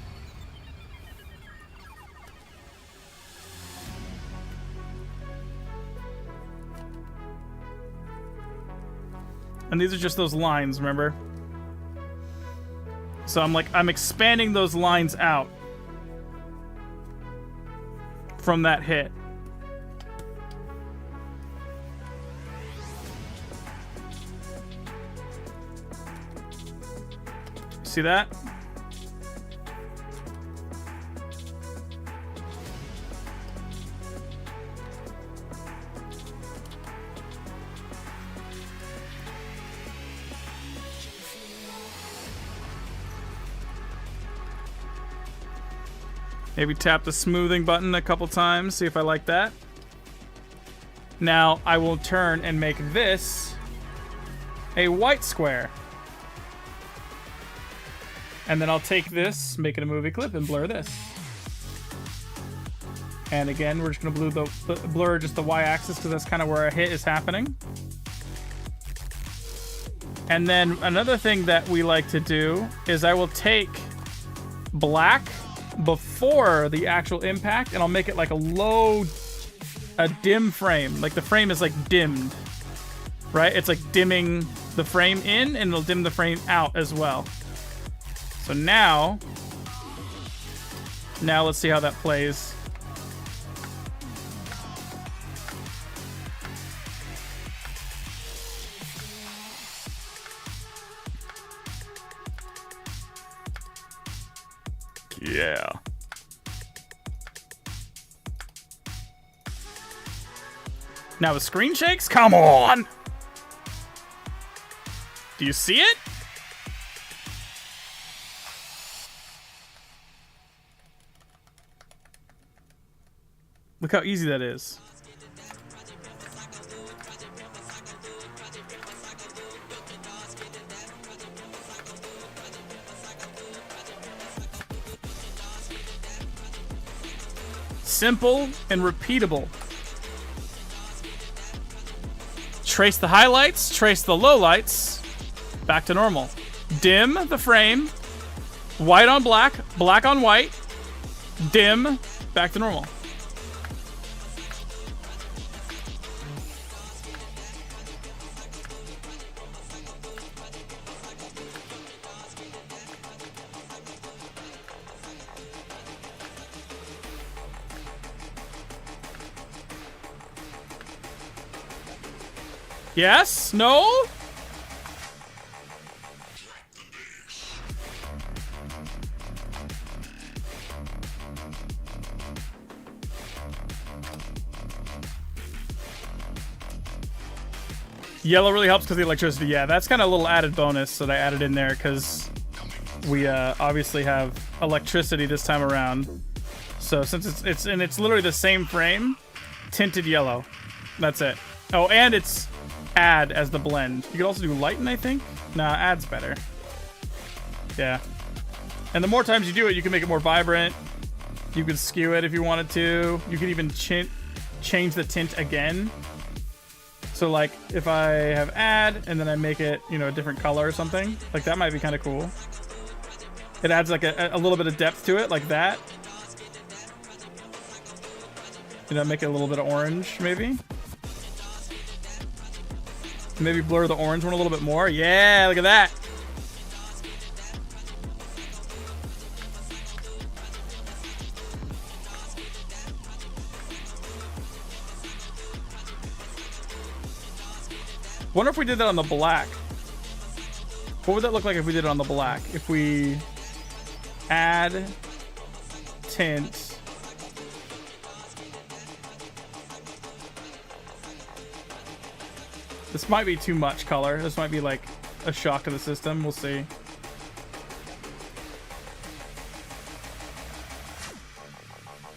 [SPEAKER 1] And these are just those lines, remember? So I'm expanding those lines out from that hit. See that? Maybe tap the smoothing button a couple times, see if I like that. Now I will turn and make this a white square. And then I'll take this, make it a movie clip, and blur this. And again, we're just going to blur just the y-axis because that's kind of where our hit is happening. And then another thing that we like to do is I will take black before the actual impact, and I'll make it like a dim frame. Like the frame is like dimmed, right? It's like dimming the frame in, and it'll dim the frame out as well. So now let's see how that plays. Yeah. Now the screen shakes? Come on! Do you see it? Look how easy that is. Simple and repeatable. Trace the highlights, trace the lowlights, back to normal. Dim the frame, white on black, black on white, dim, back to normal. Yes? No? Yellow really helps because of the electricity. Yeah, that's kind of a little added bonus that I added in there because we obviously have electricity this time around. So since it's literally the same frame, tinted yellow. That's it. Oh, and it's add as the blend. You could also do lighten, I think. Nah, add's better. Yeah. And the more times you do it, you can make it more vibrant. You could skew it if you wanted to. You could even change the tint again. So like if I have add and then I make it, you know, a different color or something, like that might be kind of cool. It adds like a little bit of depth to it, like that. You know, make it a little bit of orange, maybe. Maybe blur the orange one a little bit more. Yeah, look at that. Wonder if we did that on the black. What would that look like if we did it on the black? If we add tint. This might be too much color. This might be like a shock to the system. We'll see.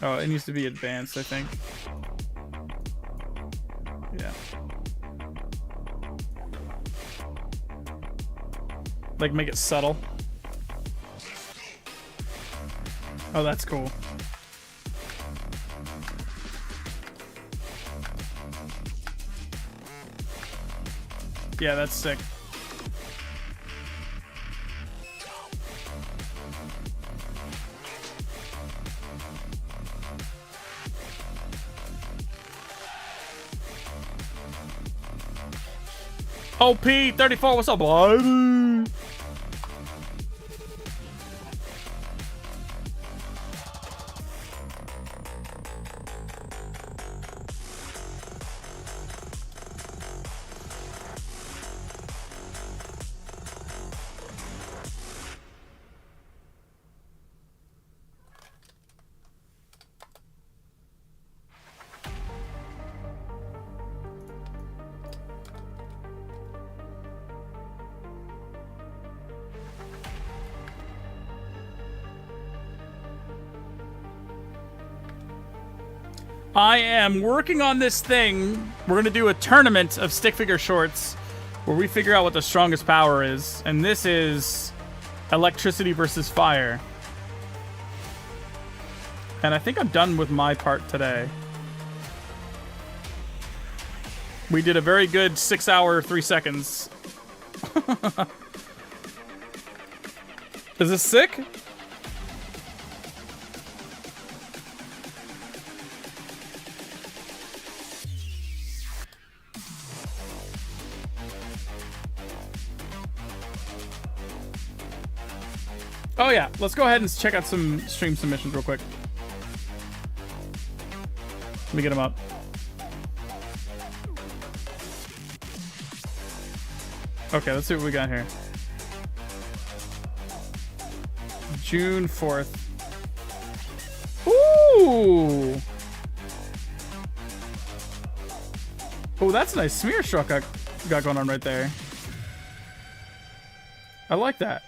[SPEAKER 1] Oh, it needs to be advanced, I think. Yeah. Like, make it subtle. Oh, that's cool. Yeah, that's sick. OP34, what's up, boy? I am working on this thing. We're going to do a tournament of stick figure shorts where we figure out what the strongest power is. And this is electricity versus fire. And I think I'm done with my part today. We did a very good 6 hour, 3 seconds. Is this sick? Oh yeah, let's go ahead and check out some stream submissions real quick. Let me get them up. Okay, let's see what we got here. June 4th. Ooh! Oh, that's a nice smear stroke I got going on right there. I like that.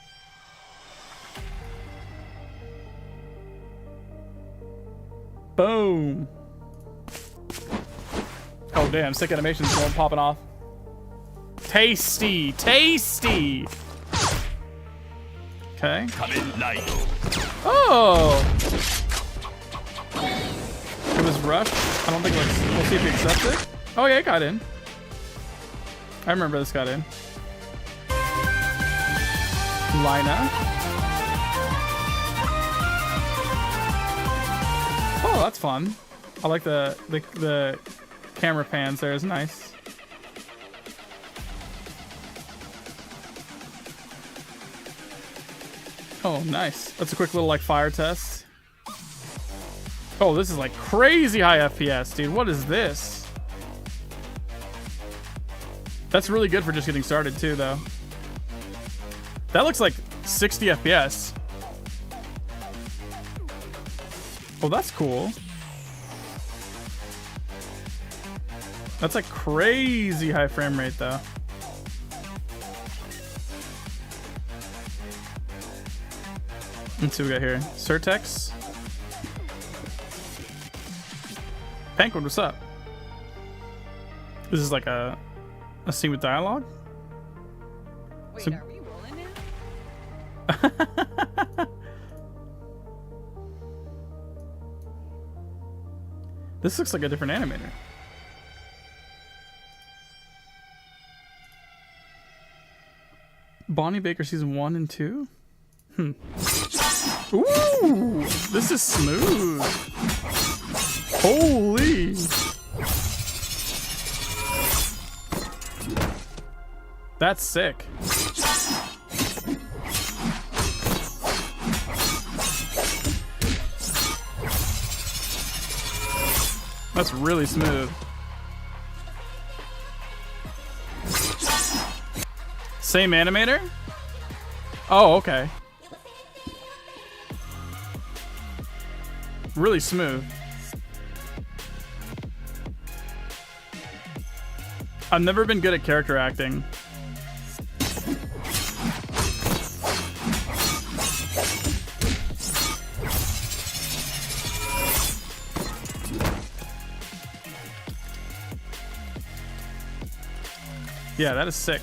[SPEAKER 1] Boom. Oh, damn. Sick animations going popping off. Tasty. Tasty. Okay. Oh. It was rushed. I don't think we'll see if he accepts it. Oh, yeah, it got in. I remember this got in. Lina. Oh, that's fun. I like the camera pans there is nice. Oh, nice. That's a quick little like fire test. Oh, this is like crazy high FPS, dude. What is this? That's really good for just getting started too, though. That looks like 60 FPS. Oh, that's cool. That's like crazy high frame rate, though. Let's see what we got here. Certex. Penguin, what's up? This is like a scene with dialogue?
[SPEAKER 5] Wait,
[SPEAKER 1] So-
[SPEAKER 5] are we rolling now?
[SPEAKER 1] This looks like a different animator. Bonnie Baker season 1 and 2? Ooh, this is smooth. Holy. That's sick. That's really smooth. Same animator? Oh, okay. Really smooth. I've never been good at character acting. Yeah, that is sick.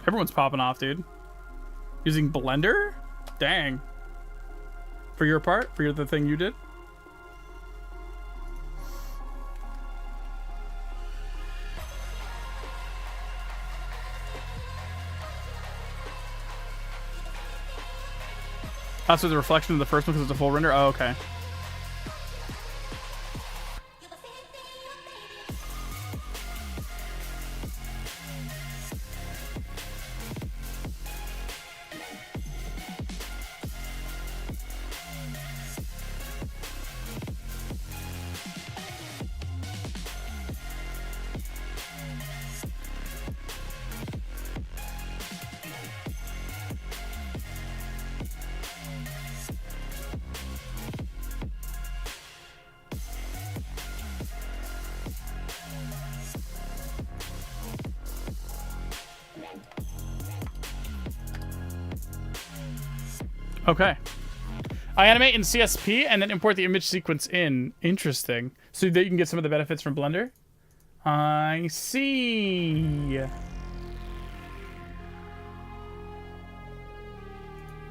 [SPEAKER 1] Everyone's popping off, dude. Using Blender? Dang. For your part? For the thing you did? Oh, so the reflection of the first one because it's a full render? Oh, okay. Okay. I animate in CSP and then import the image sequence in. Interesting. So that you can get some of the benefits from Blender? I see.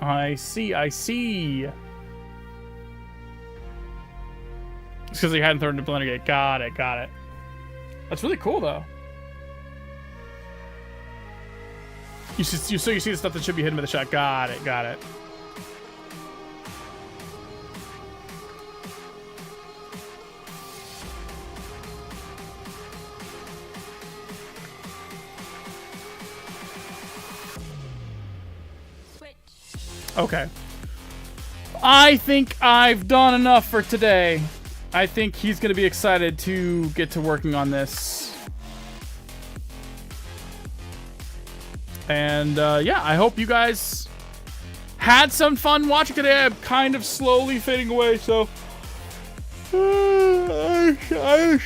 [SPEAKER 1] I see. It's because you hadn't thrown it into Blender yet. Got it. That's really cool, though. So you see the stuff that should be hidden by the shot. Got it. Okay. I think I've done enough for today. I think he's going to be excited to get to working on this. And yeah, I hope you guys had some fun watching today. I'm kind of slowly fading away, so I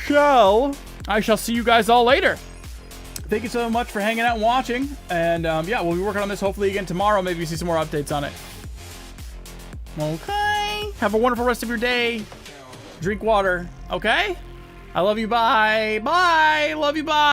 [SPEAKER 1] shall see you guys all later. Thank you so much for hanging out and watching. And yeah, we'll be working on this hopefully again tomorrow. Maybe see some more updates on it. Okay. Have a wonderful rest of your day. Drink water. Okay? I love you. Bye. Bye. Love you. Bye.